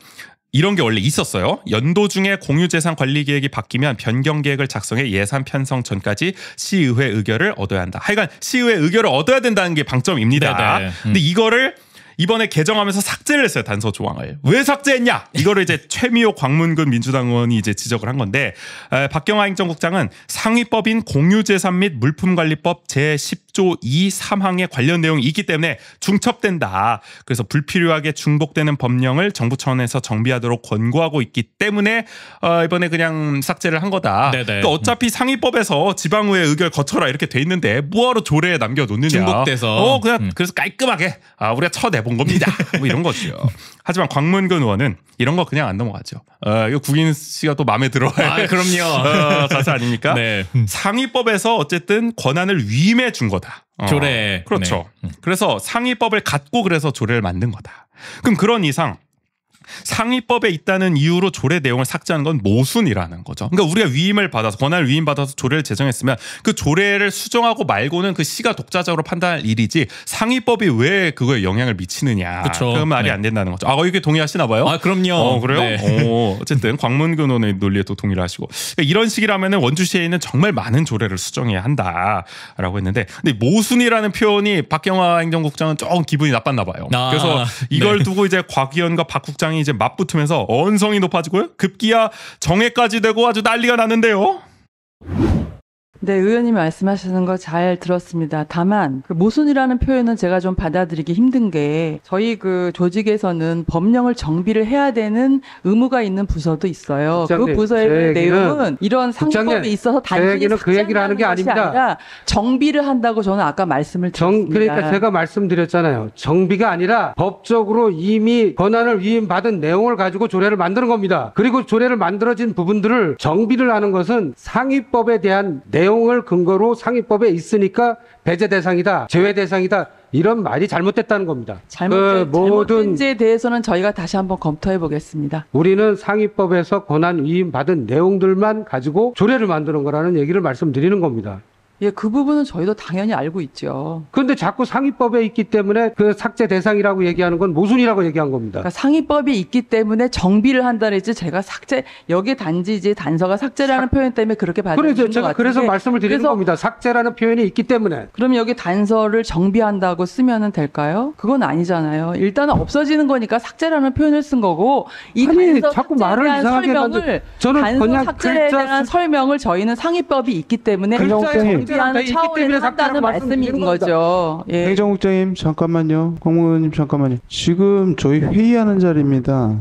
이런 게 원래 있었어요. 연도 중에 공유재산 관리 계획이 바뀌면 변경 계획을 작성해 예산 편성 전까지 시의회 의결을 얻어야 한다. 하여간 시의회 의결을 얻어야 된다는 게 방점입니다. 근데 이거를 이번에 개정하면서 삭제를 했어요. 단서 조항을. 왜 삭제했냐? 이거를 이제 최미호 광문근 민주당 의원이 이제 지적을 한 건데 박경화 행정국장은 상위법인 공유재산 및 물품관리법 제10조 2, 3항에 관련 내용이 있기 때문에 중첩된다. 그래서 불필요하게 중복되는 법령을 정부 차원에서 정비하도록 권고하고 있기 때문에 이번에 그냥 삭제를 한 거다. 그러니까 어차피 상위법에서 지방의회 의결 거쳐라 이렇게 돼 있는데 뭐하러 조례에 남겨놓느냐. 중복돼서. 그냥 그래서 깔끔하게 우리가 쳐내본 겁니다. 뭐 이런 거죠. 하지만 광문근 의원은 이런 거 그냥 안 넘어가죠. 이거 국인 씨가 또 마음에 들어요. 그럼요. 사실 아닙니까? 네. 상위법에서 어쨌든 권한을 위임해 준 거다. 조례. 그렇죠. 그래서 상위법을 갖고 그래서 조례를 만든 거다. 그럼 그런 이상 상위법에 있다는 이유로 조례 내용을 삭제하는 건 모순이라는 거죠. 그러니까 우리가 위임을 받아서 권한을 위임받아서 조례를 제정했으면 그 조례를 수정하고 말고는 그 시가 독자적으로 판단할 일이지 상위법이 왜 그거에 영향을 미치느냐. 그 말이 안 된다는 거죠. 이게 동의하시나 봐요? 그럼요. 그래요? 네. 어쨌든 광문근 의원의 논리에 또 동의를 하시고 그러니까 이런 식이라면 원주시에는 정말 많은 조례를 수정해야 한다라고 했는데 근데 모순이라는 표현이 박경화 행정국장은 조금 기분이 나빴나 봐요. 그래서 이걸 두고 이제 곽 의원과 박 국장이 이제 맞붙으면서 언성이 높아지고요. 급기야 정회까지 되고 아주 난리가 났는데요. 네, 의원님이 말씀하시는 거 잘 들었습니다. 다만 그 모순이라는 표현은 제가 좀 받아들이기 힘든 게 저희 그 조직에서는 법령을 정비를 해야 되는 의무가 있는 부서도 있어요. 국장님, 그 부서의 내용은 이런 상법에 있어서 단순히 그 얘기를 하는 게 아닙니다. 아니라 정비를 한다고 저는 아까 말씀을 드렸습니다. 그러니까 제가 말씀드렸잖아요. 정비가 아니라 법적으로 이미 권한을 위임받은 내용을 가지고 조례를 만드는 겁니다. 그리고 조례를 만들어진 부분들을 정비를 하는 것은 상위법에 대한 내용을 근거로 상위법에 있으니까 배제 대상이다, 제외 대상이다 이런 말이 잘못됐다는 겁니다. 잘못된지에 대해서는 저희가 다시 한번 검토해 보겠습니다. 우리는 상위법에서 권한 위임받은 내용들만 가지고 조례를 만드는 거라는 얘기를 말씀드리는 겁니다. 예, 그 부분은 저희도 당연히 알고 있죠. 그런데 자꾸 상위법에 있기 때문에 그 삭제 대상이라고 얘기하는 건 모순이라고 얘기한 겁니다. 그러니까 상위법이 있기 때문에 정비를 한다는 했지 제가 삭제 여기 단지 이제 단서가 삭제라는 표현 때문에 그렇게 받아들인 것 같은데 그래서 말씀을 드리는 겁니다. 삭제라는 표현이 있기 때문에. 그럼 여기 단서를 정비한다고 쓰면은 될까요? 그건 아니잖아요. 일단은 없어지는 거니까 삭제라는 표현을 쓴 거고 이 단서 자꾸 말을 이상하게 설명을 저는 단서 삭제에 대한 설명을 저희는 상위법이 있기 때문에 정비하는 차원에서 한다는 말씀인 거죠. 예. 행정국장님 잠깐만요. 공무원님 잠깐만요. 지금 저희 회의하는 자리입니다.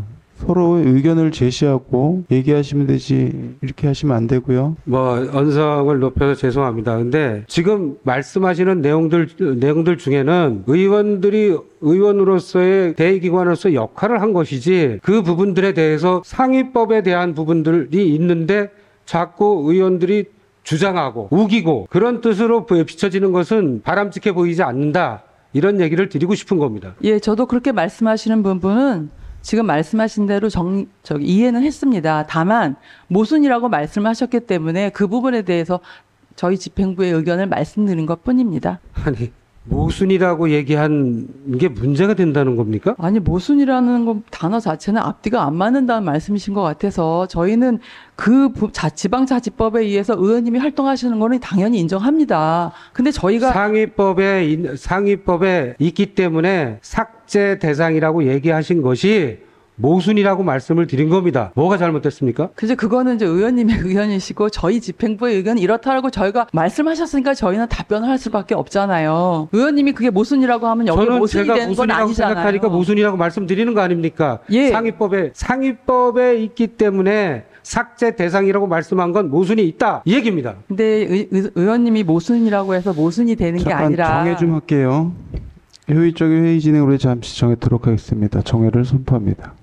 서로 의견을 제시하고 얘기하시면 되지 이렇게 하시면 안 되고요. 뭐 언성을 높여서 죄송합니다. 근데 지금 말씀하시는 내용들 중에는 의원들이 의원으로서의 대의기관으로서 역할을 한 것이지 그 부분들에 대해서 상위법에 대한 부분들이 있는데 자꾸 의원들이 주장하고 우기고 그런 뜻으로 비춰지는 것은 바람직해 보이지 않는다. 이런 얘기를 드리고 싶은 겁니다. 예, 저도 그렇게 말씀하시는 부분은 지금 말씀하신 대로 이해는 했습니다. 다만 모순이라고 말씀하셨기 때문에 그 부분에 대해서 저희 집행부의 의견을 말씀드린 것뿐입니다. 아니 모순이라고 얘기한 게 문제가 된다는 겁니까? 아니 모순이라는 단어 자체는 앞뒤가 안 맞는다는 말씀이신 것 같아서 저희는 그 지방자치법에 의해서 의원님이 활동하시는 거는 당연히 인정합니다. 근데 저희가 상위법에 있기 때문에 삭제 대상이라고 얘기하신 것이 모순이라고 말씀을 드린 겁니다. 뭐가 잘못됐습니까? 그래서 그거는 이제 의원님의 의견이시고 저희 집행부의 의견이 이렇다라고 저희가 말씀하셨으니까 저희는 답변을 할 수밖에 없잖아요. 의원님이 그게 모순이라고 하면 여기 모순이 되는 건 아니잖아요. 생각하니까 모순이라고 말씀드리는 거 아닙니까? 예. 상위법에 있기 때문에 삭제 대상이라고 말씀한 건 모순이 있다 이 얘기입니다. 근데 의원님이 모순이라고 해서 모순이 되는 게 아니라 정해 좀 할게요. 효율적인 회의 진행으로 잠시 정하도록 하겠습니다. 정회를 선포합니다.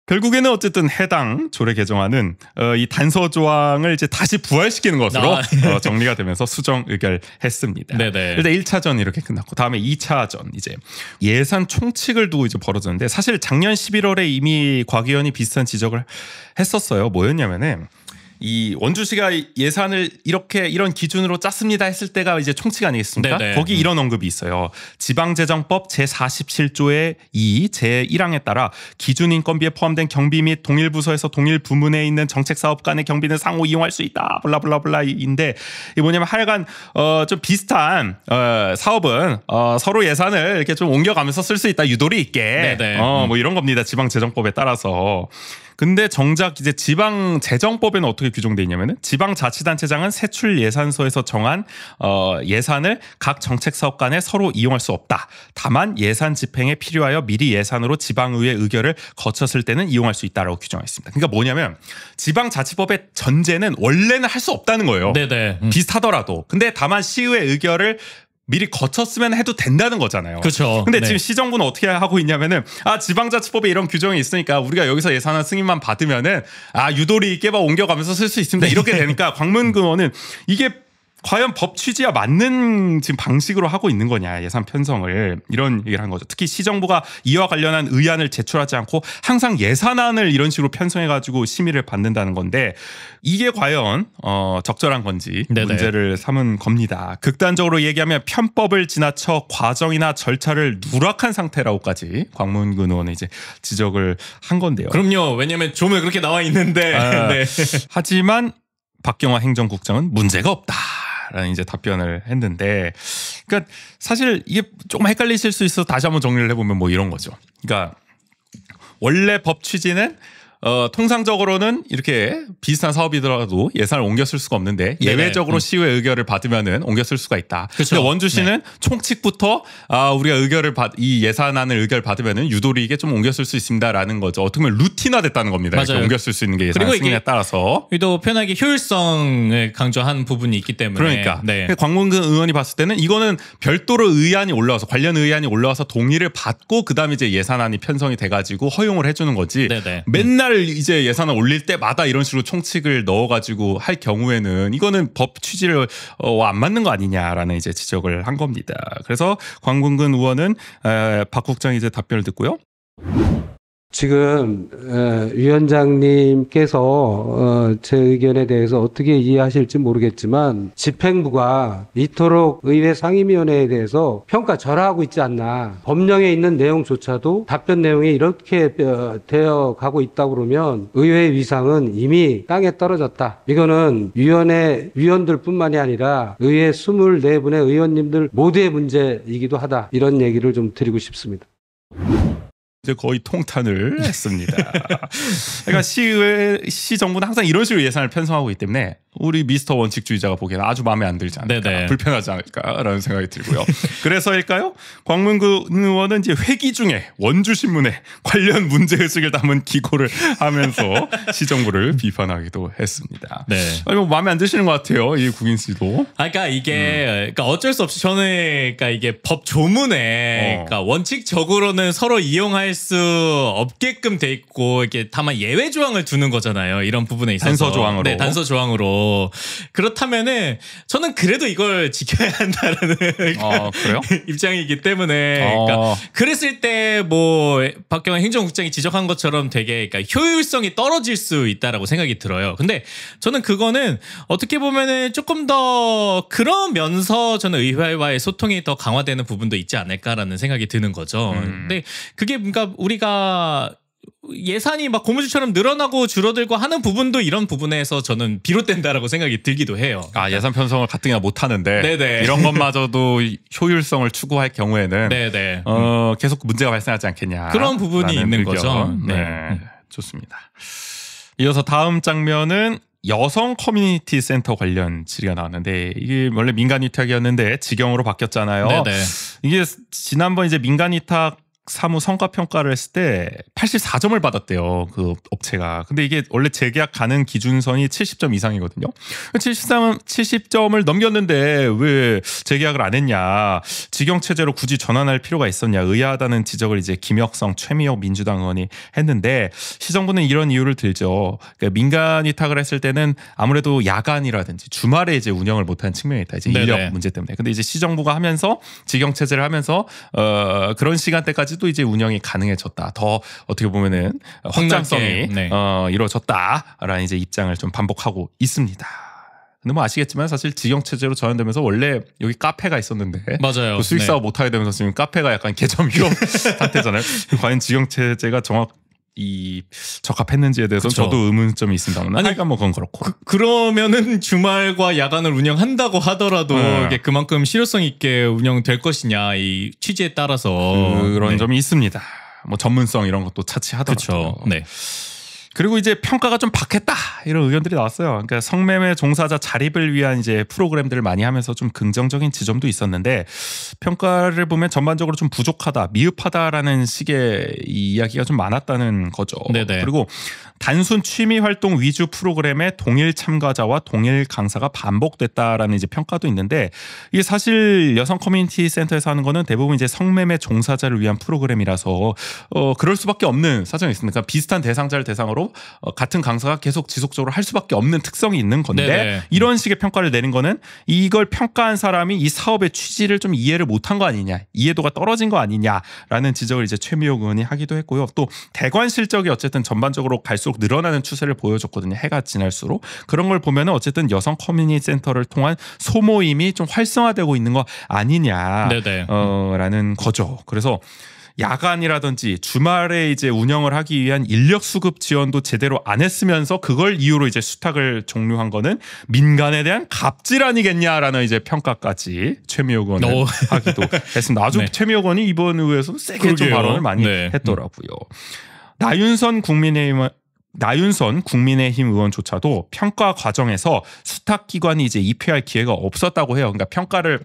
결국에는 어쨌든 해당 조례 개정안은 이 단서 조항을 이제 다시 부활시키는 것으로 정리가 되면서 수정 의결했습니다. 네네. 일단 1차전 이렇게 끝났고 다음에 2차전 이제 예산 총칙을 두고 이제 벌어졌는데 사실 작년 11월에 이미 곽 의원이 비슷한 지적을 했었어요. 뭐였냐면은 이 원주시가 예산을 이런 기준으로 짰습니다 했을 때가 이제 총칙 아니겠습니까? 네네. 거기 이런 언급이 있어요. 지방재정법 제47조의 2 제1항에 따라 기준 인건비에 포함된 경비 및 동일 부서에서 동일 부문에 있는 정책사업 간의 경비는 상호 이용할 수 있다. 블라블라블라인데 이게 뭐냐면 하여간 좀 비슷한 사업은 서로 예산을 이렇게 좀 옮겨가면서 쓸 수 있다. 유도리 있게. 뭐 이런 겁니다. 지방재정법에 따라서. 근데 정작 이제 지방재정법에는 어떻게 규정돼 있냐면은 지방자치단체장은 세출 예산서에서 정한 예산을 각 정책사업 간에 서로 이용할 수 없다. 다만 예산 집행에 필요하여 미리 예산으로 지방의회 의결을 거쳤을 때는 이용할 수 있다라고 규정했습니다. 그러니까 뭐냐면 지방자치법의 전제는 원래는 할 수 없다는 거예요. 비슷하더라도. 근데 다만 시의회 의결을 미리 거쳤으면 해도 된다는 거잖아요. 그렇죠. 근데 지금 시정부는 어떻게 하고 있냐면은 지방자치법에 이런 규정이 있으니까 우리가 여기서 예산안 승인만 받으면은 유도리 있게 옮겨가면서 쓸 수 있습니다. 이렇게 되니까 광문근 의원은 이게 과연 법 취지와 맞는 지금 방식으로 하고 있는 거냐 예산 편성을 이런 얘기를 한 거죠. 특히 시정부가 이와 관련한 의안을 제출하지 않고 항상 예산안을 이런 식으로 편성해가지고 심의를 받는다는 건데 이게 과연 적절한 건지 문제를 삼은 겁니다. 극단적으로 얘기하면 편법을 지나쳐 과정이나 절차를 누락한 상태라고까지 광문근 의원은 이제 지적을 한 건데요. 그럼요. 왜냐하면 조문에 그렇게 나와 있는데. 네. 하지만 박경화 행정국장은 문제가 없다. 라는 이제 답변을 했는데, 그러니까 사실 이게 조금 헷갈리실 수 있어서 다시 한번 정리를 해보면 뭐 이런 거죠. 그러니까 원래 법 취지는 통상적으로는 이렇게 비슷한 사업이더라도 예산을 옮겨 쓸 수가 없는데 예외적으로 시의회 의결을 받으면은 옮겨 쓸 수가 있다. 그렇죠. 근데 원주시는 총칙부터 우리가 이 예산안을 의결 받으면은 유도리에게 좀 옮겨 쓸 수 있습니다라는 거죠. 어떻게 보면 루틴화됐다는 겁니다. 맞아요. 옮겨 쓸 수 있는 게 예산 승인에 따라서. 또 편하게 효율성을 강조한 부분이 있기 때문에. 그러니까 광문근 의원이 봤을 때는 이거는 별도로 의안이 올라와서 관련 의안이 올라와서 동의를 받고 그다음에 이제 예산안이 편성이 돼가지고 허용을 해주는 거지. 맨날 이제 예산을 올릴 때마다 이런 식으로 총칙을 넣어가지고 할 경우에는 이거는 법 취지를 안 맞는 거 아니냐라는 이제 지적을 한 겁니다. 그래서 광문근 의원은 박 국장이 이제 답변을 듣고요. 지금 위원장님께서 제 의견에 대해서 어떻게 이해하실지 모르겠지만 집행부가 이토록 의회 상임위원회에 대해서 평가절하하고 있지 않나. 법령에 있는 내용조차도 답변 내용이 이렇게 되어 가고 있다고 그러면 의회의 위상은 이미 땅에 떨어졌다. 이거는 위원들뿐만이 아니라 의회 24분의 의원님들 모두의 문제이기도 하다. 이런 얘기를 좀 드리고 싶습니다. 이제 거의 통탄을 했습니다. 그러니까 시 정부는 항상 이런 식으로 예산을 편성하고 있기 때문에 우리 미스터 원칙주의자가 보기에는 아주 마음에 안 들지 않을까, 네네. 불편하지 않을까라는 생각이 들고요. 그래서일까요? 광문구 의원은 이제 회기 중에 원주신문에 관련 문제의식을 담은 기고를 하면서 시정부를 비판하기도 했습니다. 네. 아니, 뭐 마음에 안 드시는 것 같아요, 이 국인 씨도. 그러니까 이게 그러니까 어쩔 수 없이 저는 그러니까 이게 법 조문에 그러니까 원칙적으로는 서로 이용할 수 없게끔 돼 있고 이게 다만 예외 조항을 두는 거잖아요. 이런 부분에 있어서 단서 조항으로. 네, 단서 조항으로. 그렇다면은 저는 그래도 이걸 지켜야 한다는 그래요? 입장이기 때문에 그러니까 그랬을 때 뭐 박경환 행정국장이 지적한 것처럼 되게 그러니까 효율성이 떨어질 수 있다라고 생각이 들어요. 근데 저는 그거는 어떻게 보면은 조금 더 그러면서 저는 의회와의 소통이 더 강화되는 부분도 있지 않을까라는 생각이 드는 거죠. 근데 그게 그러니까 우리가 예산이 막 고무줄처럼 늘어나고 줄어들고 하는 부분도 이런 부분에서 저는 비롯된다라고 생각이 들기도 해요. 예산 편성을 가뜩이나 못 하는데 네네. 이런 것마저도 효율성을 추구할 경우에는 네네. 계속 문제가 발생하지 않겠냐. 그런 부분이 있는 의견. 거죠. 네. 좋습니다. 이어서 다음 장면은 여성 커뮤니티 센터 관련 질의가 나왔는데 이게 원래 민간 위탁이었는데 직영으로 바뀌었잖아요. 네네. 이게 지난번 이제 민간 위탁 사무 성과 평가를 했을 때 84점을 받았대요. 그 업체가. 근데 이게 원래 재계약 가능 기준선이 70점 이상이거든요. 70점을 넘겼는데 왜 재계약을 안 했냐. 직영 체제로 굳이 전환할 필요가 있었냐. 의아하다는 지적을 이제 김혁성, 최미혁 민주당 의원이 했는데 시정부는 이런 이유를 들죠. 그러니까 민간 위탁을 했을 때는 아무래도 야간이라든지 주말에 이제 운영을 못하는 측면이 있다. 이제 인력 문제 때문에. 근데 이제 시정부가 하면서 직영 체제를 하면서 그런 시간대까지 또 이제 운영이 가능해졌다. 더 어떻게 보면은 확장성이 이루어졌다라는 이제 입장을 좀 반복하고 있습니다. 근데 뭐 아시겠지만 사실 직영 체제로 전환되면서 원래 여기 카페가 있었는데 맞아요. 그 수익 사업 못 하게 되면서 지금 카페가 약간 개점 위험 상태잖아요. 과연 직영 체제가 적합했는지에 대해서는 그쵸. 저도 의문점이 있습니다. 아니, 뭐 그건 그렇고. 그러면은 주말과 야간을 운영한다고 하더라도 이게 그만큼 실효성 있게 운영될 것이냐 이 취지에 따라서 그런 점이 있습니다. 뭐 전문성 이런 것도 차치하더라고요. 네. 그리고 이제 평가가 좀 박했다 이런 의견들이 나왔어요. 그러니까 성매매 종사자 자립을 위한 이제 프로그램들을 많이 하면서 좀 긍정적인 지점도 있었는데 평가를 보면 전반적으로 좀 부족하다, 미흡하다라는 식의 이야기가 좀 많았다는 거죠. 네네. 그리고 단순 취미 활동 위주 프로그램에 동일 참가자와 동일 강사가 반복됐다라는 이제 평가도 있는데 이게 사실 여성 커뮤니티 센터에서 하는 거는 대부분 이제 성매매 종사자를 위한 프로그램이라서 그럴 수밖에 없는 사정이 있습니다. 그러니까 비슷한 대상자를 대상으로 같은 강사가 계속 지속적으로 할 수밖에 없는 특성이 있는 건데 네네. 이런 식의 평가를 내는 거는 이걸 평가한 사람이 이 사업의 취지를 좀 이해를 못한 거 아니냐, 이해도가 떨어진 거 아니냐라는 지적을 이제 최미호 의원이 하기도 했고요. 또 대관 실적이 어쨌든 전반적으로 갈수록 늘어나는 추세를 보여줬거든요. 해가 지날수록. 그런 걸 보면은 어쨌든 여성 커뮤니티 센터를 통한 소모임이 좀 활성화되고 있는 거 아니냐라는 거죠. 그래서 야간이라든지 주말에 이제 운영을 하기 위한 인력 수급 지원도 제대로 안 했으면서 그걸 이유로 이제 수탁을 종료한 거는 민간에 대한 갑질 아니겠냐라는 이제 평가까지 최미호 의원은 하기도 했습니다. 아주 최미호 의원이 이번 의회에서 세게 좀 발언을 많이 했더라고요. 나윤선 국민의힘 의원조차도 평가 과정에서 수탁기관이 이제 입회할 기회가 없었다고 해요. 그러니까 평가를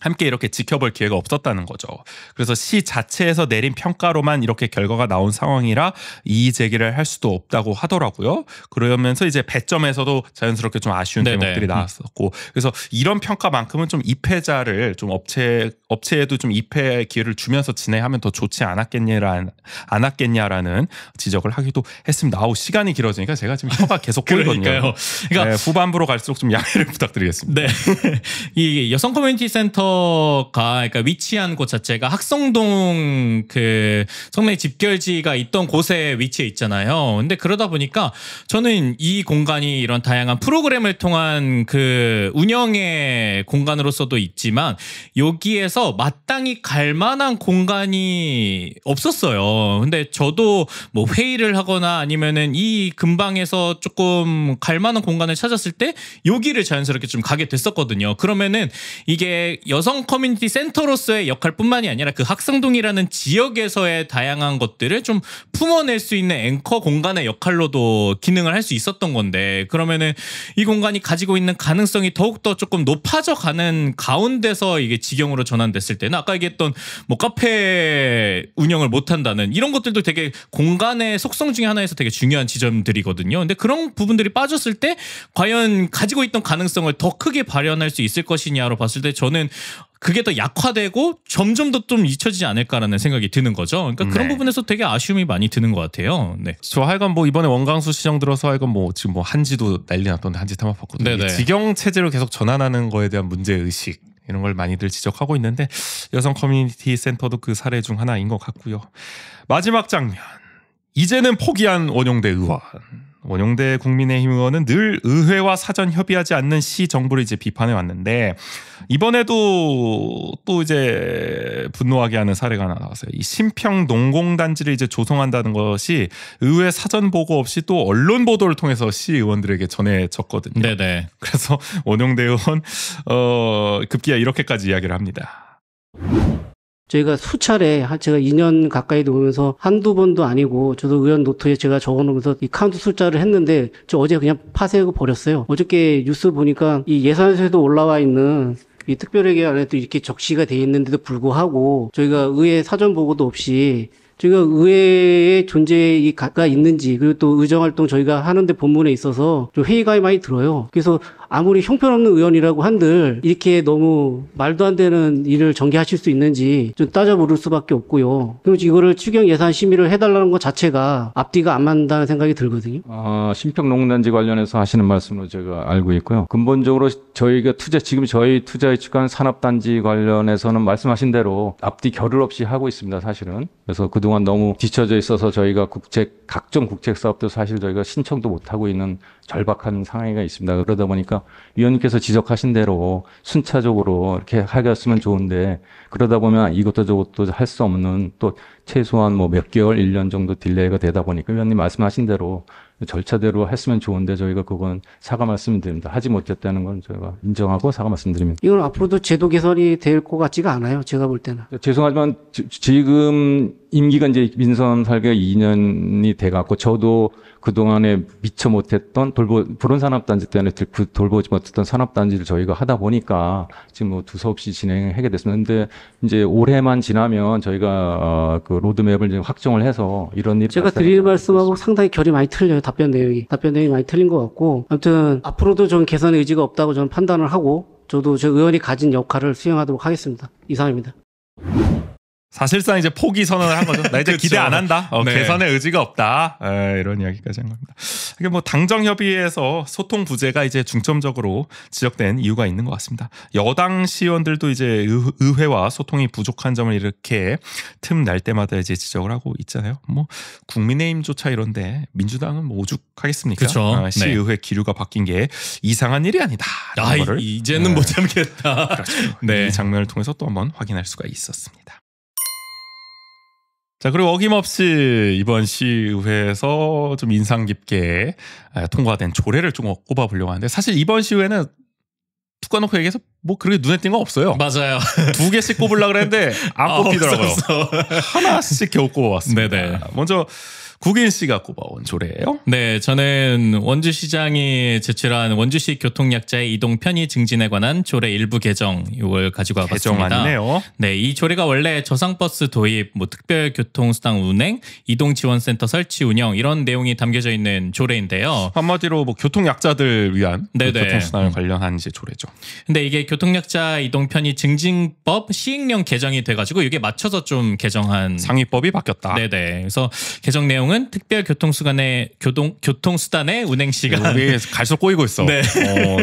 함께 이렇게 지켜볼 기회가 없었다는 거죠. 그래서 시 자체에서 내린 평가로만 이렇게 결과가 나온 상황이라 이의 제기를 할 수도 없다고 하더라고요. 그러면서 이제 배점에서도 자연스럽게 좀 아쉬운 대목들이 나왔었고, 그래서 이런 평가만큼은 좀 입회자를 좀 업체에도 좀 입회 기회를 주면서 진행하면 더 좋지 않았겠냐라는 지적을 하기도 했습니다. 시간이 길어지니까 제가 지금 혀가 계속 꼬이거든요. 그러니까 후반부로 갈수록 좀 양해를 부탁드리겠습니다. 네. 이 여성 커뮤니티 센터 그러니까 위치한 곳 자체가 학성동 그 성매 집결지가 있던 곳에 위치해 있잖아요. 근데 그러다 보니까 저는 이 공간이 이런 다양한 프로그램을 통한 그 운영의 공간으로서도 있지만 여기에서 안에서 마땅히 갈 만한 공간이 없었어요. 근데 저도 뭐 회의를 하거나 아니면은 이 근방에서 조금 갈 만한 공간을 찾았을 때 여기를 자연스럽게 좀 가게 됐었거든요. 그러면은 이게 여성 커뮤니티 센터로서의 역할뿐만이 아니라 그 학생동이라는 지역에서의 다양한 것들을 좀 품어낼 수 있는 앵커 공간의 역할로도 기능을 할 수 있었던 건데, 그러면은 이 공간이 가지고 있는 가능성이 더욱더 조금 높아져 가는 가운데서 이게 직영으로 전환됐을 때는 아까 얘기했던 뭐 카페 운영을 못한다는 이런 것들도 되게 공간의 속성 중에 하나에서 되게 중요한 지점들이거든요. 근데 그런 부분들이 빠졌을 때 과연 가지고 있던 가능성을 더 크게 발현할 수 있을 것이냐로 봤을 때 저는 그게 더 약화되고 점점 더 좀 잊혀지지 않을까라는 생각이 드는 거죠. 그러니까 그런 부분에서 되게 아쉬움이 많이 드는 것 같아요. 네. 저 하여간 뭐 이번에 원광수 시정 들어서 하여간 뭐 지금 뭐 한지도 난리 났던데 한지 탐합했거든요. 직영 체제로 계속 전환하는 거에 대한 문제 의식 이런 걸 많이들 지적하고 있는데 여성 커뮤니티 센터도 그 사례 중 하나인 것 같고요. 마지막 장면. 이제는 포기한 원용대 의원. 원용대 국민의힘 의원은 늘 의회와 사전 협의하지 않는 시 정부를 이제 비판해 왔는데 이번에도 또 이제 분노하게 하는 사례가 하나 나왔어요. 이 신평 농공단지를 이제 조성한다는 것이 의회 사전 보고 없이 또 언론 보도를 통해서 시 의원들에게 전해졌거든요. 네네. 그래서 원용대 의원 급기야 이렇게까지 이야기를 합니다. 저희가 수차례 제가 2년 가까이 놓으면서 한두 번도 아니고 저도 의원 노트에 제가 적어놓으면서 이 카운트 숫자를 했는데 저 어제 그냥 파쇄하고 버렸어요. 어저께 뉴스 보니까 이 예산서에도 올라와 있는 이 특별회계 안에도 이렇게 적시가 돼 있는데도 불구하고 저희가 의회 사전 보고도 없이 저희가 의회의 존재가 있는지 그리고 또 의정활동 저희가 하는데 본문에 있어서 좀 회의감이 많이 들어요. 그래서 아무리 형편없는 의원이라고 한들 이렇게 너무 말도 안 되는 일을 전개하실 수 있는지 좀 따져 물을 수밖에 없고요. 그리고 이거를 추경 예산 심의를 해달라는 것 자체가 앞뒤가 안 맞는다는 생각이 들거든요. 신평농단지 관련해서 하시는 말씀으로 제가 알고 있고요. 근본적으로 저희가 지금 저희 투자 예측한 산업단지 관련해서는 말씀하신 대로 앞뒤 결을 없이 하고 있습니다. 사실은. 그래서 그동안 너무 뒤처져 있어서 저희가 각종 국책 사업도 사실 저희가 신청도 못 하고 있는 절박한 상황이 있습니다. 그러다 보니까 위원님께서 지적하신 대로 순차적으로 이렇게 하겠으면 좋은데 그러다 보면 이것도 저것도 할 수 없는 또 최소한 뭐 몇 개월, 1년 정도 딜레이가 되다 보니까 위원님 말씀하신 대로 절차대로 했으면 좋은데 저희가 그건 사과 말씀드립니다. 하지 못했다는 건 저희가 인정하고 사과 말씀드립니다. 이건 앞으로도 제도 개선이 될 것 같지가 않아요. 제가 볼 때는. 죄송하지만 지금 임기가 이제 민선 설계가 2년이 돼갖고 저도 그동안에 미처 못했던 불온산업단지 때문에 돌보지 못했던 산업단지를 저희가 하다 보니까 지금 뭐 두서없이 진행하게 됐습니다. 근데 이제 올해만 지나면 저희가 그 로드맵을 이제 확정을 해서 이런 일이 제가 드릴 말씀하고 상당히 결이 많이 틀려요. 답변 내용이 많이 틀린 것 같고 아무튼 앞으로도 좀 개선의 의지가 없다고 저는 판단을 하고 저도 저 의원이 가진 역할을 수행하도록 하겠습니다. 이상입니다. 사실상 이제 포기 선언을 한 거죠. 나 이제 기대 안 한다. 네. 개선의 의지가 없다. 이런 이야기까지 한 겁니다. 이게 뭐 당정 협의에서 소통 부재가 이제 중점적으로 지적된 이유가 있는 것 같습니다. 여당 시의원들도 이제 의회와 소통이 부족한 점을 이렇게 틈 날 때마다 이제 지적을 하고 있잖아요. 뭐 국민의힘조차 이런데 민주당은 뭐 오죽하겠습니까? 그렇죠. 시의회 기류가 바뀐 게 이상한 일이 아니다. 이제는 못 참겠다. 그렇죠. 네. 이 장면을 통해서 또 한번 확인할 수가 있었습니다. 자, 그리고 어김없이 이번 시의회에서 좀 인상 깊게 통과된 조례를 좀 꼽아보려고 하는데 사실 이번 시의회는 툭 까놓고 얘기해서 뭐 그렇게 눈에 띈 건 없어요. 맞아요. 2개씩 꼽으려고 그랬는데 안 꼽히더라고요. 하나씩 겨우 꼽아왔습니다. 네네. 먼저 국인 씨가 꼽아온 조례예요? 네, 저는 원주시장이 제출한 원주시 교통약자의 이동 편의 증진에 관한 조례 일부 개정 이걸 가지고 와봤습니다. 개정안이네요. 네, 이 조례가 원래 저상버스 도입, 뭐 특별교통수당 운행, 이동지원센터 설치 운영 이런 내용이 담겨져 있는 조례인데요. 한마디로 뭐 교통약자들 위한 교통수당을 관련한 이제 조례죠. 근데 이게 교통약자 이동 편의 증진법 시행령 개정이 돼가지고 이게 맞춰서 좀 개정한 상위법이 바뀌었다. 네네. 그래서 개정 내용은 내용은 특별 교통수단의 운행 시간. 우리 갈수록 꼬이고 있어. 네.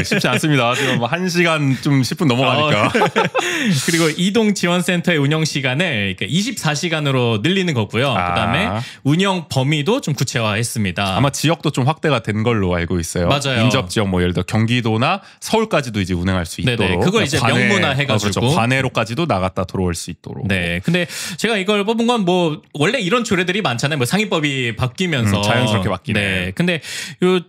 쉽지 않습니다. 지금 1시간 좀 10분 넘어가니까. 그리고 이동 지원센터의 운영 시간을 24시간으로 늘리는 거고요. 그다음에 운영 범위도 좀 구체화했습니다. 아마 지역도 좀 확대가 된 걸로 알고 있어요. 맞아요. 인접 지역 뭐 예를 들어 경기도나 서울까지도 이제 운행할 수 있도록. 네네. 그걸 이제 명문화 해가지고 그렇죠. 관내로까지도 나갔다 들어올 수 있도록. 네. 근데 제가 이걸 뽑은 건 뭐 원래 이런 조례들이 많잖아요. 뭐 상위법이 바뀌면서 자연스럽게 바뀌네. 네. 근데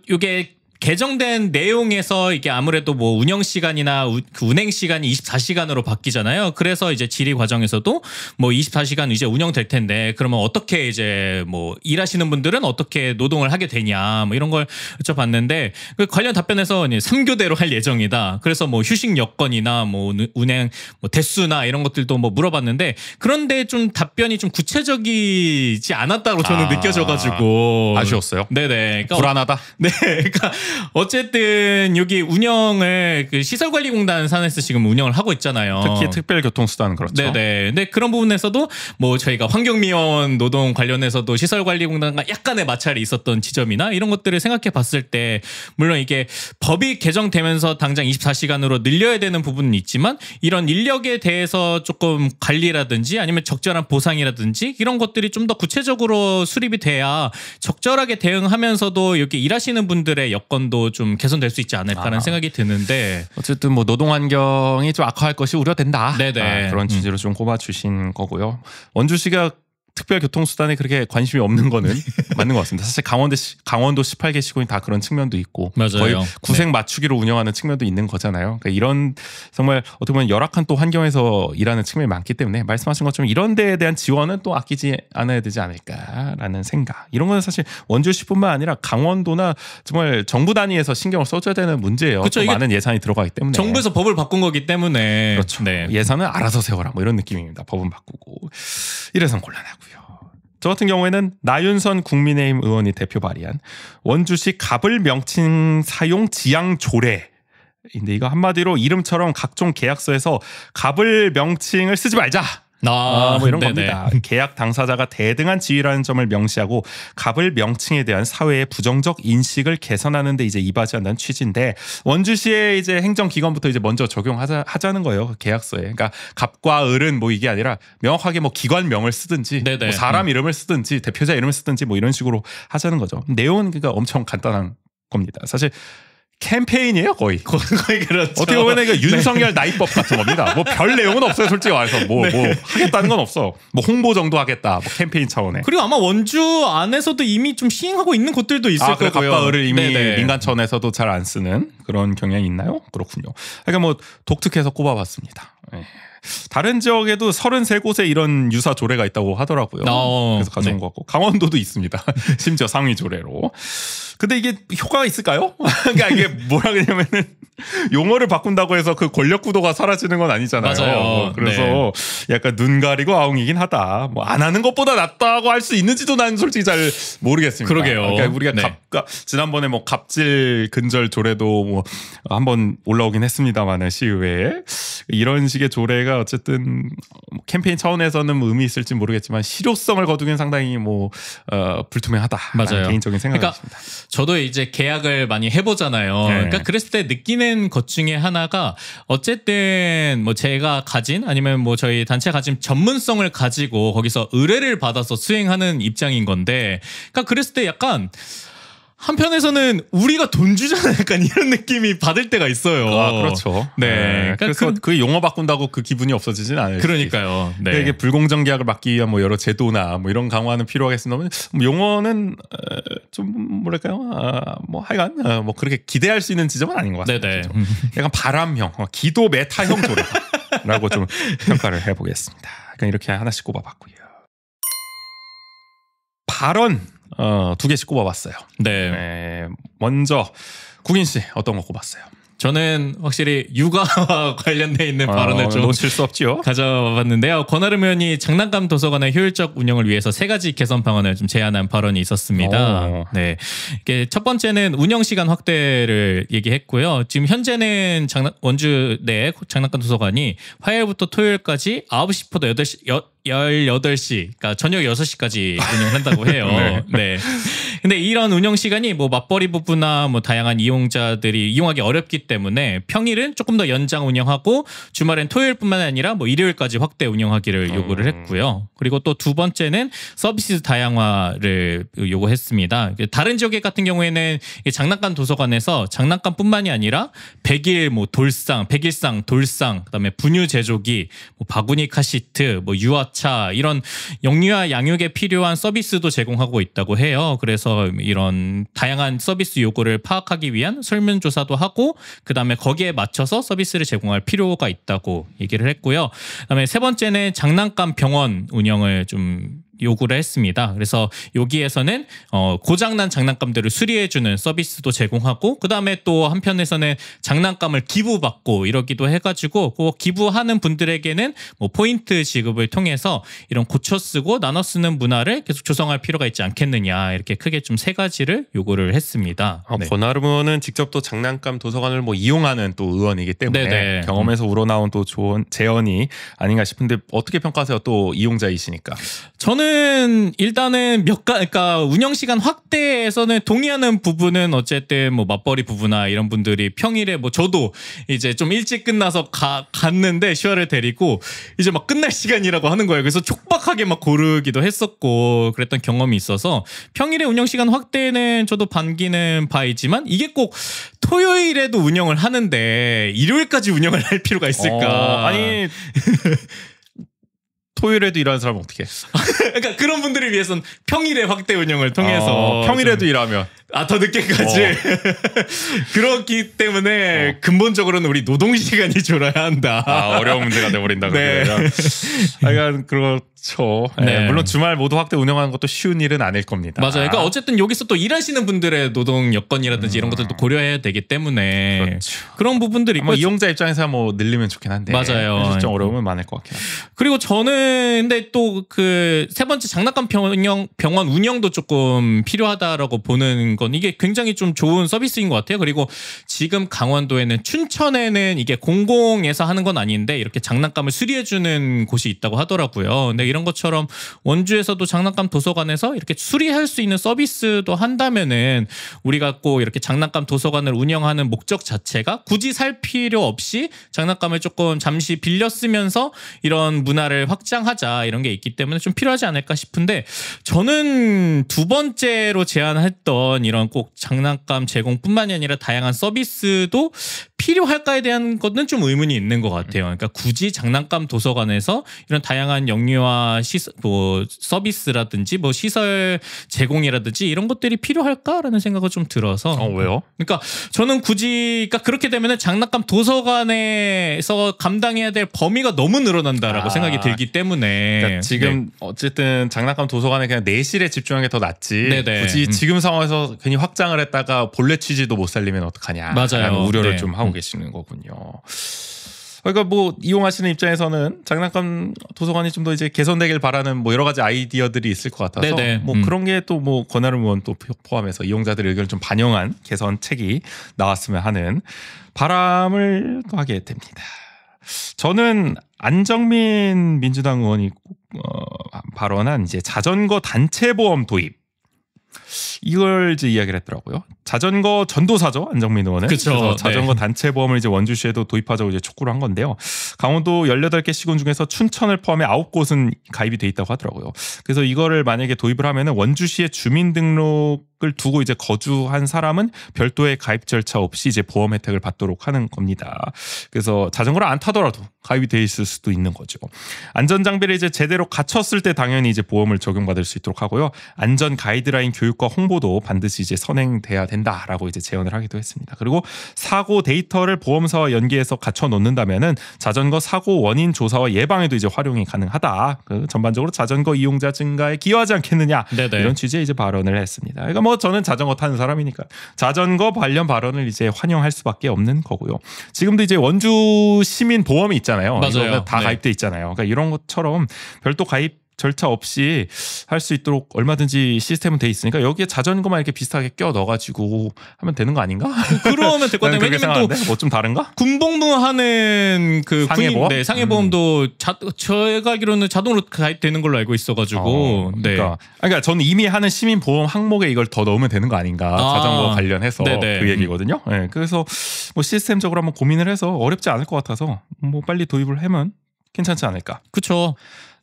요게 개정된 내용에서 이게 아무래도 뭐 운영 시간이나 그 운행 시간이 24시간으로 바뀌잖아요. 그래서 이제 질의 과정에서도 뭐 24시간 이제 운영될 텐데 그러면 어떻게 이제 뭐 일하시는 분들은 어떻게 노동을 하게 되냐 뭐 이런 걸 여쭤봤는데 그 관련 답변에서 3교대로 할 예정이다. 그래서 뭐 휴식 여건이나 뭐 운행 뭐 대수나 이런 것들도 뭐 물어봤는데 그런데 좀 답변이 좀 구체적이지 않았다고 저는 느껴져가지고 아쉬웠어요. 네네. 그러니까 불안하다. 네. 그러니까 어쨌든 여기 운영을 그 시설관리공단 산에서 지금 운영을 하고 있잖아요. 특히 특별교통수단 그렇죠. 네네. 근데 그런 부분에서도 뭐 저희가 환경미화원 노동 관련해서도 시설관리공단과 약간의 마찰이 있었던 지점이나 이런 것들을 생각해 봤을 때 물론 이게 법이 개정되면서 당장 24시간으로 늘려야 되는 부분은 있지만 이런 인력에 대해서 조금 관리라든지 아니면 적절한 보상이라든지 이런 것들이 좀 더 구체적으로 수립이 돼야 적절하게 대응하면서도 여기 일하시는 분들의 여건도 좀 개선될 수 있지 않을까라는 생각이 드는데 어쨌든 뭐 노동 환경이 좀 악화할 것이 우려된다. 네네. 그런 취지로 좀 꼽아주신 거고요. 원주시가 특별교통수단에 그렇게 관심이 없는 거는 맞는 것 같습니다. 사실 강원도 18개 시군이 다 그런 측면도 있고 맞아요. 거의 구색 맞추기로 운영하는 측면도 있는 거잖아요. 그러니까 이런 정말 어떻게 보면 열악한 또 환경에서 일하는 측면이 많기 때문에 말씀하신 것처럼 이런 데에 대한 지원은 또 아끼지 않아야 되지 않을까라는 생각. 이런 건 사실 원주시뿐만 아니라 강원도나 정말 정부 단위에서 신경을 써줘야 되는 문제예요. 그렇죠. 많은 예산이 들어가기 때문에. 정부에서 법을 바꾼 거기 때문에 그렇죠. 네. 예산은 알아서 세워라 뭐 이런 느낌입니다. 법은 바꾸고. 이래서 곤란하고. 저 같은 경우에는 나윤선 국민의힘 의원이 대표 발의한 원주시 갑을 명칭 사용 지양 조례. 근데 이거 한마디로 이름처럼 각종 계약서에서 갑을 명칭을 쓰지 말자. 뭐 이런 네네. 겁니다. 계약 당사자가 대등한 지위라는 점을 명시하고 갑을 명칭에 대한 사회의 부정적 인식을 개선하는 데 이제 이바지한다는 취지인데 원주시의 이제 행정기관부터 이제 먼저 적용하자는 거예요. 그 계약서에. 그러니까 갑과 을은 뭐 이게 아니라 명확하게 뭐 기관명을 쓰든지 뭐 사람 이름을 쓰든지 대표자 이름을 쓰든지 뭐 이런 식으로 하자는 거죠. 내용은 그러니까 엄청 간단한 겁니다. 사실 캠페인이에요 거의 그렇죠. 어떻게 보면 이거 윤석열 나이법 같은 겁니다. 뭐 별 내용은 없어요 솔직히 말해서 뭐 하겠다는 건 없어. 뭐 홍보 정도 하겠다. 뭐 캠페인 차원에. 그리고 아마 원주 안에서도 이미 좀 시행하고 있는 곳들도 있을 거고요. 갑과 을을 이미 네네. 민간천에서도 잘 안 쓰는 그런 경향이 있나요? 그렇군요. 그러니까 뭐 독특해서 꼽아봤습니다. 네. 다른 지역에도 33곳에 이런 유사 조례가 있다고 하더라고요. 그래서 가져온 것 같고 강원도도 있습니다. 심지어 상위 조례로. 근데 이게 효과가 있을까요? 그러니까 이게 뭐라 그러냐면은 용어를 바꾼다고 해서 그 권력 구도가 사라지는 건 아니잖아요. 맞아요. 그래서 약간 눈 가리고 아웅이긴 하다. 뭐 안 하는 것보다 낫다고 할 수 있는지도 난 솔직히 잘 모르겠습니다. 그러게요. 그러니까 우리가 지난번에 뭐 갑질 근절 조례도 뭐 한번 올라오긴 했습니다만은 시의회에 이런 식의 조례가 어쨌든 캠페인 차원에서는 뭐 의미 있을지 모르겠지만 실효성을 거두기는 상당히 뭐 불투명하다. 맞아요. 개인적인 생각입니다. 그러니까 저도 이제 계약을 많이 해보잖아요. 그러니까 그랬을 때 느끼는 것 중에 하나가 어쨌든 뭐 제가 가진 아니면 뭐 저희 단체 가진 전문성을 가지고 거기서 의뢰를 받아서 수행하는 입장인 건데, 그러니까 그랬을 때 약간 한편에서는 우리가 돈 주잖아요. 약간 이런 느낌이 받을 때가 있어요. 그렇죠. 네. 그러니까 그래서 그 용어 바꾼다고 그 기분이 없어지진 않아요. 그러니까요. 네. 이게 불공정 계약을 막기 위한 뭐 여러 제도나 뭐 이런 강화는 필요하겠습니다만 용어는 좀 뭐랄까요? 뭐 하여간 뭐 그렇게 기대할 수 있는 지점은 아닌 것 같습니다. 네네. 약간 바람형, 기도 메타형 조례라고 좀 평가를 해보겠습니다. 그러니까 이렇게 하나씩 꼽아봤고요. 발언 2개씩 꼽아봤어요. 네. 먼저 국인 씨 어떤 거 꼽았어요? 저는 확실히 육아와 관련돼 있는 발언을 좀 놓칠 수 없죠. 가져봤는데요. 권아름 의원이 장난감 도서관의 효율적 운영을 위해서 3가지 개선 방안을 좀 제안한 발언이 있었습니다. 네, 이게 첫 번째는 운영 시간 확대를 얘기했고요. 지금 현재는 원주 내 장난감 도서관이 화요일부터 토요일까지 9시부터 18시, 그러니까 저녁 6시까지 운영한다고 해요. 네. 근데 이런 운영 시간이 뭐 맞벌이 부부나 뭐 다양한 이용자들이 이용하기 어렵기 때문에 평일은 조금 더 연장 운영하고 주말엔 토요일뿐만 아니라 뭐 일요일까지 확대 운영하기를 요구를 했고요. 그리고 또 두 번째는 서비스 다양화를 요구했습니다. 다른 지역 같은 경우에는 장난감 도서관에서 장난감뿐만이 아니라 백일 뭐 돌상, 백일상, 돌상, 그다음에 분유 제조기, 뭐 바구니 카시트, 뭐 유아차 이런 영유아 양육에 필요한 서비스도 제공하고 있다고 해요. 그래서 이런 다양한 서비스 요구를 파악하기 위한 설문조사도 하고 그다음에 거기에 맞춰서 서비스를 제공할 필요가 있다고 얘기를 했고요. 그다음에 세 번째는 장난감 병원 운영을 좀 요구를 했습니다. 그래서 여기에서는 고장난 장난감들을 수리해주는 서비스도 제공하고 그다음에 또 한편에서는 장난감을 기부받고 이러기도 해가지고 그 기부하는 분들에게는 뭐 포인트 지급을 통해서 이런 고쳐 쓰고 나눠 쓰는 문화를 계속 조성할 필요가 있지 않겠느냐 이렇게 크게 좀 세 가지를 요구를 했습니다. 네. 권하름 의원은 직접 또 장난감 도서관을 뭐 이용하는 또 의원이기 때문에 네네. 경험에서 우러나온 또 좋은 제언이 아닌가 싶은데 어떻게 평가하세요? 또 이용자이시니까. 저는 일단은 그러니까 운영 시간 확대에서는 동의하는 부분은 어쨌든 뭐 맞벌이 부부나 이런 분들이 평일에 뭐 저도 이제 좀 일찍 끝나서 갔는데 슈아를 데리고 이제 막 끝날 시간이라고 하는 거예요. 그래서 촉박하게 막 고르기도 했었고 그랬던 경험이 있어서 평일에 운영 시간 확대는 저도 반기는 바이지만 이게 꼭 토요일에도 운영을 하는데 일요일까지 운영을 할 필요가 있을까? 아니 토요일에도 일하는 사람은 어떻게 해? 그러니까 그런 분들을 위해서는 평일에 확대 운영을 통해서 평일에도 일하면 더 늦게까지 그렇기 때문에 근본적으로는 우리 노동 시간이 줄어야 한다. 어려운 문제가 돼버린다. 네. 그러니까 그렇죠. 네. 물론 주말 모두 확대 운영하는 것도 쉬운 일은 아닐 겁니다. 맞아요. 그러니까 어쨌든 여기서 또 일하시는 분들의 노동 여건이라든지 이런 것들도 고려해야 되기 때문에 그렇죠. 그런 부분들이 있고 이용자 입장에서 뭐 늘리면 좋긴 한데 맞아요. 좀 어려움은 많을 것 같긴 합니다. 그리고 저는 근데 또 그 세 번째 장난감 병원 운영도 조금 필요하다라고 보는 건 이게 굉장히 좀 좋은 서비스인 것 같아요. 그리고 지금 강원도에는 춘천에는 이게 공공에서 하는 건 아닌데 이렇게 장난감을 수리해주는 곳이 있다고 하더라고요. 근데 이런 것처럼 원주에서도 장난감 도서관에서 이렇게 수리할 수 있는 서비스도 한다면은 우리가 꼭 이렇게 장난감 도서관을 운영하는 목적 자체가 굳이 살 필요 없이 장난감을 조금 잠시 빌려 쓰면서 이런 문화를 확장하자 이런 게 있기 때문에 좀 필요하지 않을까 싶은데 저는 두 번째로 제안했던 이런 꼭 장난감 제공뿐만이 아니라 다양한 서비스도 필요할까에 대한 것은 좀 의문이 있는 것 같아요. 그러니까 굳이 장난감 도서관에서 이런 다양한 영유아 뭐 서비스라든지 뭐 시설 제공이라든지 이런 것들이 필요할까라는 생각이 좀 들어서. 왜요? 그러니까 저는 굳이 그러니까 그렇게 되면은 장난감 도서관에서 감당해야 될 범위가 너무 늘어난다라고 생각이 들기 때문에 그러니까 지금 어쨌든 장난감 도서관에 그냥 내실에 집중하는 게 더 낫지. 굳이 지금 상황에서 괜히 확장을 했다가 본래 취지도 못 살리면 어떡하냐. 맞아요. 우려를 좀 하고 계시는 거군요. 그러니까 뭐 이용하시는 입장에서는 장난감 도서관이 좀 더 이제 개선되길 바라는 뭐 여러 가지 아이디어들이 있을 것 같아서 뭐 그런 게 또 뭐 권하름 의원 또 포함해서 이용자들의 의견을 좀 반영한 개선책이 나왔으면 하는 바람을 하게 됩니다. 저는 안정민 민주당 의원이 발언한 이제 자전거 단체 보험 도입 이걸 이제 이야기를 했더라고요. 자전거 전도사죠, 안정민 의원은. 그래서 자전거 단체 보험을 이제 원주시에도 도입하자고 이제 촉구를 한 건데요. 강원도 18개 시군 중에서 춘천을 포함해 9곳은 가입이 돼 있다고 하더라고요. 그래서 이거를 만약에 도입을 하면은 원주시의 주민등록을 두고 이제 거주한 사람은 별도의 가입 절차 없이 이제 보험 혜택을 받도록 하는 겁니다. 그래서 자전거를 안 타더라도 가입이 돼 있을 수도 있는 거죠. 안전 장비를 이제 제대로 갖췄을 때 당연히 이제 보험을 적용받을 수 있도록 하고요. 안전 가이드라인 교육과 홍보도 반드시 이제 선행돼야 된다라고 이제 제언을 하기도 했습니다. 그리고 사고 데이터를 보험사와 연계해서 갖춰 놓는다면은 자전거 사고 원인 조사와 예방에도 이제 활용이 가능하다. 전반적으로 자전거 이용자 증가에 기여하지 않겠느냐. 네네. 이런 취지의 이제 발언을 했습니다. 그러니까 뭐 저는 자전거 타는 사람이니까 자전거 관련 발언을 이제 환영할 수밖에 없는 거고요. 지금도 이제 원주 시민 보험이 있잖아요. 맞아요. 다 가입돼 있잖아요. 그러니까 이런 것처럼 별도 가입 절차 없이 할 수 있도록 얼마든지 시스템은 돼 있으니까 여기에 자전거만 이렇게 비슷하게 껴 넣어가지고 하면 되는 거 아닌가? 그러면 될 것 같아요. 왜냐면 또 뭐 좀 다른가? 군복무하는 그 상해보험? 네, 상해보험도 제가 알기로는 자동으로 가입되는 걸로 알고 있어가지고. 그러니까 저는 이미 하는 시민보험 항목에 이걸 더 넣으면 되는 거 아닌가? 자전거 관련해서 네네. 그 얘기거든요. 네, 그래서 뭐 시스템적으로 한번 고민을 해서 어렵지 않을 것 같아서 뭐 빨리 도입을 하면 괜찮지 않을까? 그렇죠.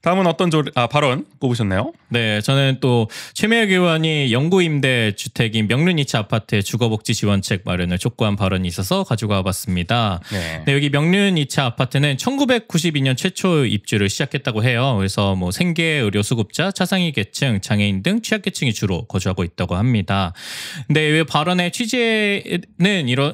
다음은 어떤 발언 꼽으셨나요? 네, 저는 또 최명혁 의원이 영구임대 주택인 명륜 2차 아파트의 주거복지 지원책 마련을 촉구한 발언이 있어서 가지고 와봤습니다. 네, 여기 명륜 2차 아파트는 1992년 최초 입주를 시작했다고 해요. 그래서 뭐 생계, 의료 수급자, 차상위 계층, 장애인 등 취약계층이 주로 거주하고 있다고 합니다. 근데 이 발언의 취지는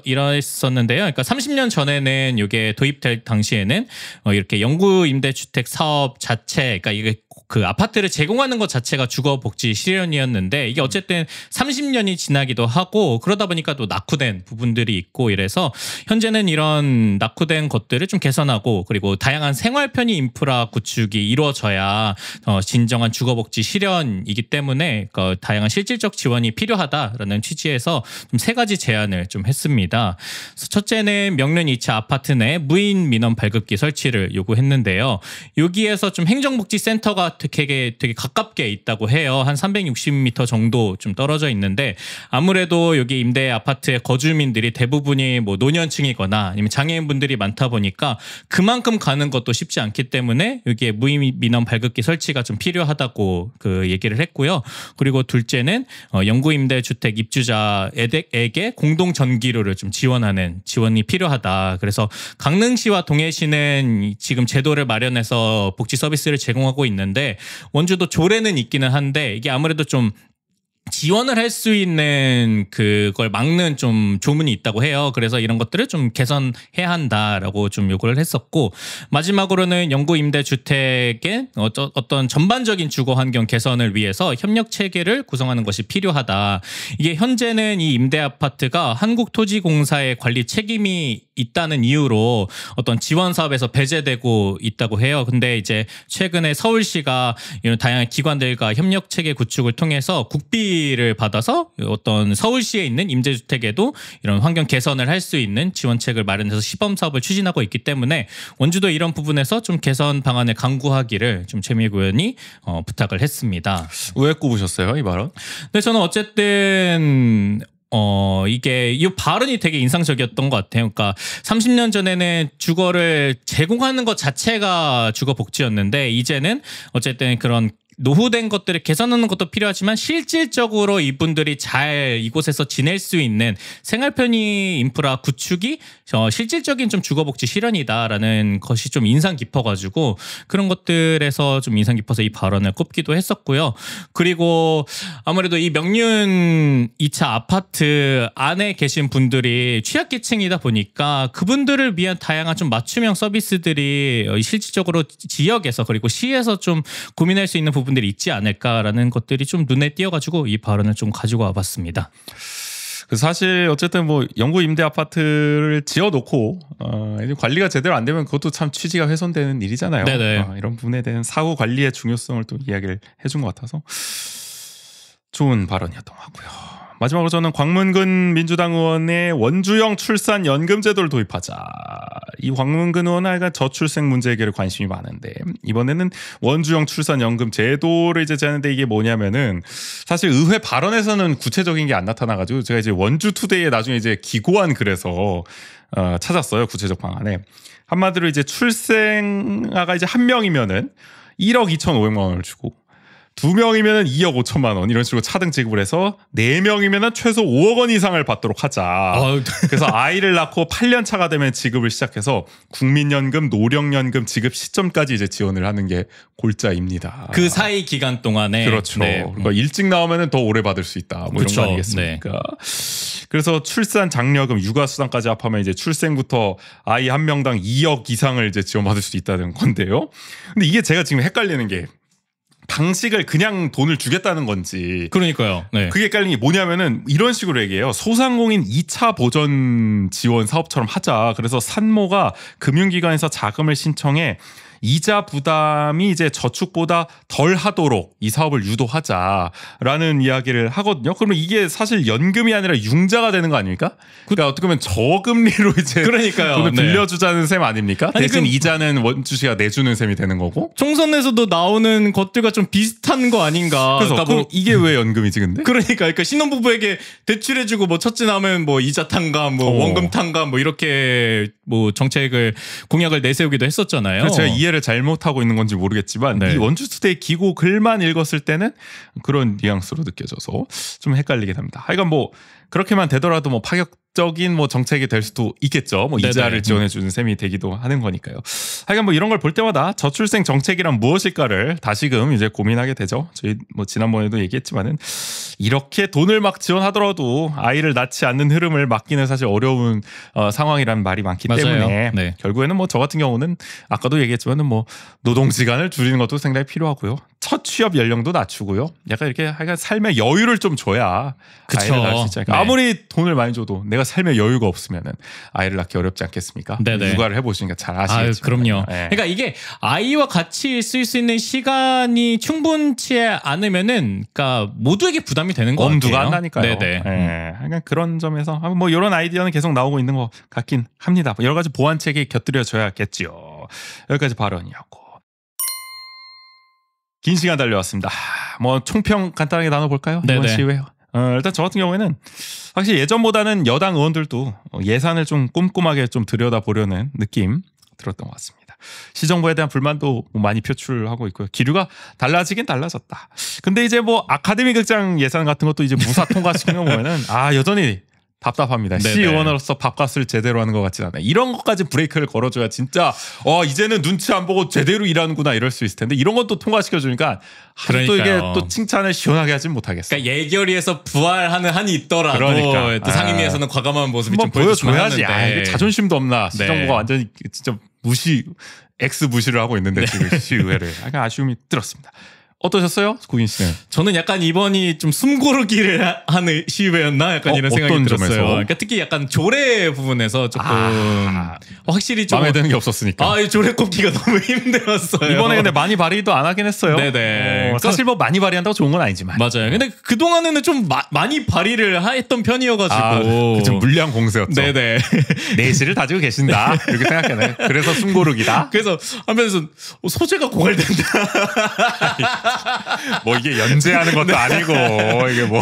이랬었는데요. 그러니까 30년 전에는 이게 도입될 당시에는 이렇게 영구임대 주택 사업 자체, 그러니까 이게 그 아파트를 제공하는 것 자체가 주거복지 실현이었는데 이게 어쨌든 30년이 지나기도 하고 그러다 보니까 또 낙후된 부분들이 있고 이래서 현재는 이런 낙후된 것들을 좀 개선하고 그리고 다양한 생활 편의 인프라 구축이 이루어져야 진정한 주거복지 실현이기 때문에 다양한 실질적 지원이 필요하다라는 취지에서 좀 3가지 제안을 좀 했습니다. 그래서 첫째는 명륜 2차 아파트 내 무인 민원 발급기 설치를 요구했는데요. 여기에서 좀 행정복지센터가 되게 가깝게 있다고 해요. 한 360m 정도 좀 떨어져 있는데 아무래도 여기 임대 아파트의 거주민들이 대부분이 뭐 노년층이거나 아니면 장애인분들이 많다 보니까 그만큼 가는 것도 쉽지 않기 때문에 여기에 무인 민원 발급기 설치가 좀 필요하다고 그 얘기를 했고요. 그리고 둘째는 영구임대 주택 입주자에게 공동 전기료를 좀 지원하는 지원이 필요하다. 그래서 강릉시와 동해시는 지금 제도를 마련해서 복지 서비스를 제공하고 있는데 원주도 조례는 있기는 한데 이게 아무래도 좀 지원을 할 수 있는 그걸 막는 좀 조문이 있다고 해요. 그래서 이런 것들을 좀 개선해야 한다라고 좀 요구를 했었고 마지막으로는 영구임대주택의 어떤 전반적인 주거환경 개선을 위해서 협력체계를 구성하는 것이 필요하다. 이게 현재는 이 임대아파트가 한국토지공사의 관리 책임이 있다는 이유로 어떤 지원 사업에서 배제되고 있다고 해요. 근데 이제 최근에 서울시가 이런 다양한 기관들과 협력체계 구축을 통해서 국비를 받아서 어떤 서울시에 있는 임대주택에도 이런 환경 개선을 할 수 있는 지원책을 마련해서 시범 사업을 추진하고 있기 때문에 원주도 이런 부분에서 좀 개선 방안을 강구하기를 좀 최민희 의원이 부탁을 했습니다. 왜 꼽으셨어요, 이 발언? 네, 저는 어쨌든 이게 이 발언이 되게 인상적이었던 것 같아요. 그러니까 30년 전에는 주거를 제공하는 것 자체가 주거 복지였는데 이제는 어쨌든 그런 노후된 것들을 개선하는 것도 필요하지만 실질적으로 이분들이 잘 이곳에서 지낼 수 있는 생활 편의 인프라 구축이 실질적인 좀 주거복지 실현이다라는 것이 좀 인상 깊어가지고 그런 것들에서 좀 인상 깊어서 이 발언을 꼽기도 했었고요. 그리고 아무래도 이 명륜 2차 아파트 안에 계신 분들이 취약계층이다 보니까 그분들을 위한 다양한 좀 맞춤형 서비스들이 실질적으로 지역에서 그리고 시에서 좀 고민할 수 있는 부분들이 있지 않을까라는 것들이 좀 눈에 띄어가지고 이 발언을 좀 가지고 와봤습니다. 사실 어쨌든 뭐 영구 임대 아파트를 지어놓고 관리가 제대로 안 되면 그것도 참 취지가 훼손되는 일이잖아요. 이런 부분에 대한 사후 관리의 중요성을 또 이야기를 해준 것 같아서 좋은 발언이었던 것 같고요. 마지막으로 저는 광문근 민주당 의원의 원주형 출산 연금 제도를 도입하자. 이 광문근 의원은 하여간 저출생 문제 해결에 관심이 많은데 이번에는 원주형 출산 연금 제도를 이제 제안했는데 이게 뭐냐면은 사실 의회 발언에서는 구체적인 게 안 나타나가지고 제가 이제 원주투데이에 나중에 이제 기고한 글에서 찾았어요. 구체적 방안에. 한마디로 이제 출생아가 이제 1명이면은 1억 2,500만 원을 주고 2명이면 2억 5천만 원 이런 식으로 차등 지급을 해서 4명이면 최소 5억 원 이상을 받도록 하자. 그래서 아이를 낳고 8년 차가 되면 지급을 시작해서 국민연금, 노령연금 지급 시점까지 이제 지원을 하는 게 골자입니다. 그 사이 기간 동안에 그렇죠. 그러니까 일찍 나오면 더 오래 받을 수 있다. 뭐 이런 거 아니겠습니까? 그래서 출산 장려금, 육아수당까지 합하면 이제 출생부터 아이 1명당 2억 이상을 이제 지원받을 수 있다는 건데요. 근데 이게 제가 지금 헷갈리는 게 방식을 그냥 돈을 주겠다는 건지. 그러니까요. 그게 헷갈리는 게 뭐냐면은 이런 식으로 얘기해요. 소상공인 2차 보전 지원 사업처럼 하자. 그래서 산모가 금융기관에서 자금을 신청해 이자 부담이 이제 저축보다 덜 하도록 이 사업을 유도하자라는 이야기를 하거든요. 그러면 이게 사실 연금이 아니라 융자가 되는 거 아닙니까? 그러니까 어떻게 보면 저금리로 이제 그러니까요. 돈을 빌려주자는 셈 아닙니까? 아니, 대신 이자는 원주 씨가 내주는 셈이 되는 거고. 총선에서도 나오는 것들과 좀 비슷한 거 아닌가. 그래서 그러니까 뭐, 이게 왜 연금이지 근데? 그러니까 신혼부부에게 대출해주고 뭐 첫째 나면 뭐 이자 탕감, 뭐 원금 탕감 뭐 이렇게 뭐 정책을 공약을 내세우기도 했었잖아요. 제가 이해를 잘못하고 있는 건지 모르겠지만 이 원주투데이 기고 글만 읽었을 때는 그런 뉘앙스로 느껴져서 좀 헷갈리게 됩니다. 하여간 뭐 그렇게만 되더라도 뭐 파격적인 뭐 정책이 될 수도 있겠죠. 뭐 이자를 지원해 주는 셈이 되기도 하는 거니까요. 하여간 뭐 이런 걸 볼 때마다 저출생 정책이란 무엇일까를 다시금 이제 고민하게 되죠. 저희 뭐 지난번에도 얘기했지만은 이렇게 돈을 막 지원하더라도 아이를 낳지 않는 흐름을 막기는 사실 어려운 상황이라는 말이 많기 때문에 결국에는 뭐 저 같은 경우는 아까도 얘기했지만은 뭐 노동 시간을 줄이는 것도 상당히 필요하고요. 첫 취업 연령도 낮추고요. 약간 이렇게 하여간 삶의 여유를 좀 줘야 아이를 낳을 수 있지 않을까. 아무리 돈을 많이 줘도 내가 삶의 여유가 없으면은 아이를 낳기 어렵지 않겠습니까? 육아를 해보시니까 잘 아시겠죠. 그럼요. 그러니까 이게 아이와 같이 있을 수 있는 시간이 충분치 않으면은, 그러니까 모두에게 부담이 되는 것 같아요. 엄두가 안 나니까요. 그러니까 그런 점에서 뭐 이런 아이디어는 계속 나오고 있는 것 같긴 합니다. 여러 가지 보완책이 곁들여져야겠지요. 여기까지 발언이었고. 긴 시간 달려왔습니다. 뭐 총평 간단하게 나눠볼까요? 이번 시위회. 일단 저 같은 경우에는 확실히 예전보다는 여당 의원들도 예산을 좀 꼼꼼하게 좀 들여다보려는 느낌 들었던 것 같습니다. 시정부에 대한 불만도 많이 표출하고 있고요. 기류가 달라지긴 달라졌다. 근데 이제 뭐 아카데미 극장 예산 같은 것도 이제 무사 통과시키는 거 보면은 여전히 답답합니다. 시의원으로서 밥값을 제대로 하는 것 같진 않아요. 이런 것까지 브레이크를 걸어줘야 진짜 이제는 눈치 안 보고 제대로 일하는구나 이럴 수 있을 텐데 이런 것도 통과시켜주니까 또 이게 또 칭찬을 시원하게 하진 못하겠어요. 그러니까 예결위에서 부활하는 한이 있더라도 또 상임위에서는 과감한 모습이 좀 보여줘야지. 이게 자존심도 없나. 시정부가 완전히 진짜 X 무시를 하고 있는데 지금 시의회를 약간 아쉬움이 들었습니다. 어떠셨어요? 구인 씨는? 저는 약간 이번이 좀 숨고르기를 하는 시위회였나? 약간 이런 생각이 들었어요. 점에서? 그러니까 특히 약간 조례 부분에서 조금 확실히 좀 마음에 드는 게 없었으니까. 이 조례 꼽기가 너무 힘들었어요. 이번에 근데 많이 발의도 안 하긴 했어요. 사실 뭐 많이 발의한다고 좋은 건 아니지만. 맞아요. 근데 그 동안에는 좀 많이 발의를 했던 편이어가지고 좀 물량 공세였죠. 내실을 다지고 계신다 이렇게 생각하네. 그래서 숨고르기다. 그래서 하면서 소재가 고갈된다. 뭐 이게 연재하는 것도 아니고 이게 뭐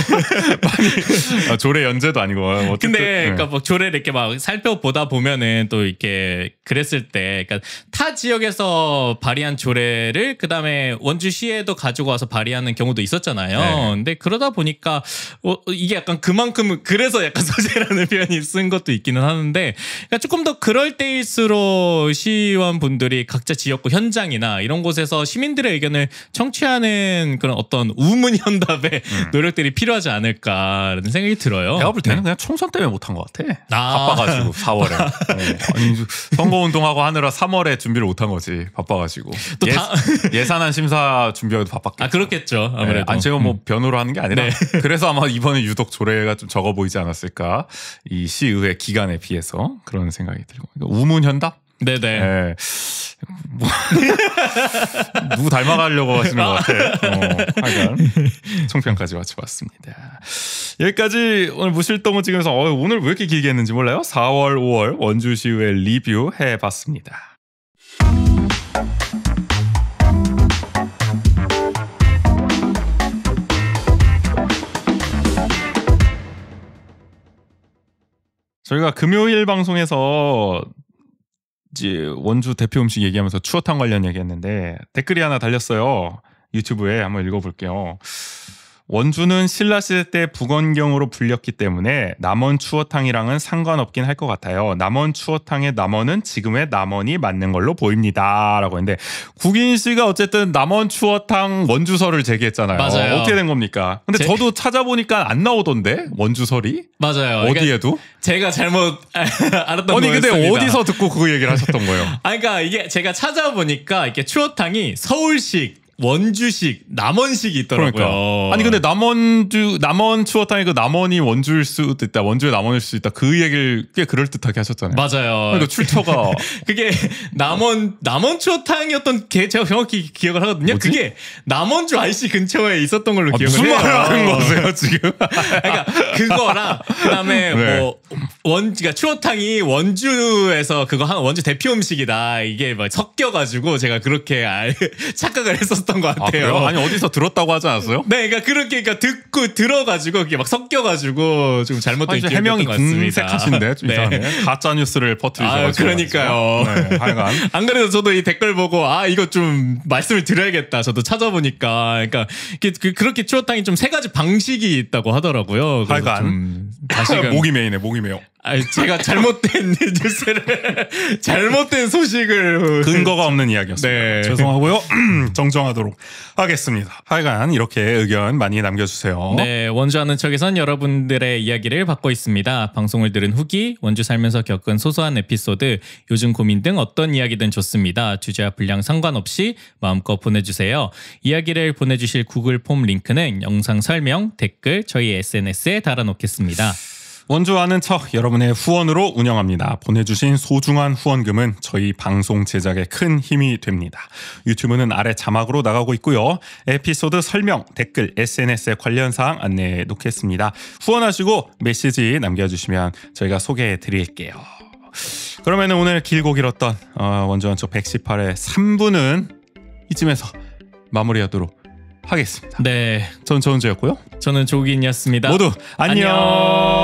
많이 조례 연재도 아니고 근데 그러니까 뭐 조례를 이렇게 막 살펴보다 보면은 또 이렇게 그랬을 때 그러니까 타 지역에서 발의한 조례를 그다음에 원주시에도 가지고 와서 발의하는 경우도 있었잖아요. 근데 그러다 보니까 이게 약간 그만큼 그래서 약간 소재라는 표현이 쓴 것도 있기는 하는데 그러니까 조금 더 그럴 때일수록 시의원 분들이 각자 지역구 현장이나 이런 곳에서 시민들의 의견을 청취하는 그런 어떤 우문현답의 노력들이 필요하지 않을까라는 생각이 들어요. 내가 볼 때는 그냥 총선 때문에 못한 것 같아. 바빠가지고 4월에 아니, 선거운동하고 하느라 3월에 준비를 못한 거지. 바빠가지고 또 예산안 심사 준비하기도 바빴겠죠. 그렇겠죠. 아무래도 제가 뭐 변호로 하는 게 아니라 그래서 아마 이번에 유독 조례가 좀 적어 보이지 않았을까. 이 시의회 기간에 비해서 그런 생각이 들고 우문현답? 네네. 누구 닮아가려고 하시는 것 같아. 하여간 총평까지 마쳐봤습니다. 여기까지 오늘 무실동을 찍으면서 오늘 왜 이렇게 길게 했는지 몰라요? 4월, 5월 원주시의회 리뷰해봤습니다. 저희가 금요일 방송에서 이제 원주 대표 음식 얘기하면서 추어탕 관련 얘기했는데 댓글이 하나 달렸어요. 유튜브에 한번 읽어볼게요. 원주는 신라시대 때 북원경으로 불렸기 때문에 남원 추어탕이랑은 상관없긴 할 것 같아요. 남원 추어탕의 남원은 지금의 남원이 맞는 걸로 보입니다. 라고 했는데 국인 씨가 어쨌든 남원 추어탕 원주설을 제기했잖아요. 맞아요. 어떻게 된 겁니까? 근데 저도 찾아보니까 안 나오던데 원주설이? 맞아요. 어디에도? 그러니까 제가 잘못 알았던 거였습니다. 근데 어디서 듣고 그 얘기를 하셨던 거예요? 그러니까 이게 제가 찾아보니까 이게 추어탕이 서울식 원주식, 남원식이 있더라고요. 그러니까. 아니 근데 남원 추어탕이 그 남원이 원주일 수도 있다, 원주의 남원일 수 있다, 그 얘기를 꽤 그럴 듯하게 하셨잖아요. 맞아요. 그러니까 출처가 그게 남원 추어탕이었던 게 제가 정확히 기억을 하거든요. 뭐지? 그게 남원주 IC 근처에 있었던 걸로 기억을 무슨 해요. 말을 하는 거세요 지금? 그러니까 그거랑 그다음에 네. 뭐 그러니까 추어탕이 원주에서 그거 한 원주 대표 음식이다. 이게 막 섞여가지고 제가 그렇게 착각을 했었던 것 같아요. 그래요? 아니 어디서 들었다고 하지 않았어요? 네, 그러니까 듣고 들어가지고 그게 막 섞여가지고 좀 잘못된 기억이 해명이 것 같습니다. 궁색하신데 좀 이상하네. 가짜 뉴스를 퍼뜨리셔가지고. 그러니까요. 네, 하여간 안 그래도 저도 이 댓글 보고 이거 좀 말씀을 드려야겠다. 저도 찾아보니까 그러니까 그렇게 추어탕이 좀 세 가지 방식이 있다고 하더라고요. 하여간 다시금 목이 메이네, 목이 메요. 제가 잘못된 뉴스를 잘못된 소식을 근거가 없는 이야기였습니다. 네. 죄송하고요. 정정하도록 하겠습니다. 하여간 이렇게 의견 많이 남겨주세요. 네, 원주 아는 척에선 여러분들의 이야기를 받고 있습니다. 방송을 들은 후기, 원주 살면서 겪은 소소한 에피소드, 요즘 고민 등 어떤 이야기든 좋습니다. 주제와 분량 상관없이 마음껏 보내주세요. 이야기를 보내주실 구글 폼 링크는 영상 설명, 댓글, 저희 SNS에 달아놓겠습니다. 원주 아는 척 여러분의 후원으로 운영합니다. 보내주신 소중한 후원금은 저희 방송 제작에 큰 힘이 됩니다. 유튜브는 아래 자막으로 나가고 있고요. 에피소드 설명, 댓글, SNS에 관련 사항 안내해 놓겠습니다. 후원하시고 메시지 남겨주시면 저희가 소개해 드릴게요. 그러면 오늘 길고 길었던 원주 아는 척 118회 3부는 이쯤에서 마무리하도록 하겠습니다. 네, 전 정은재였고요. 저는 조기인이었습니다. 모두 안녕.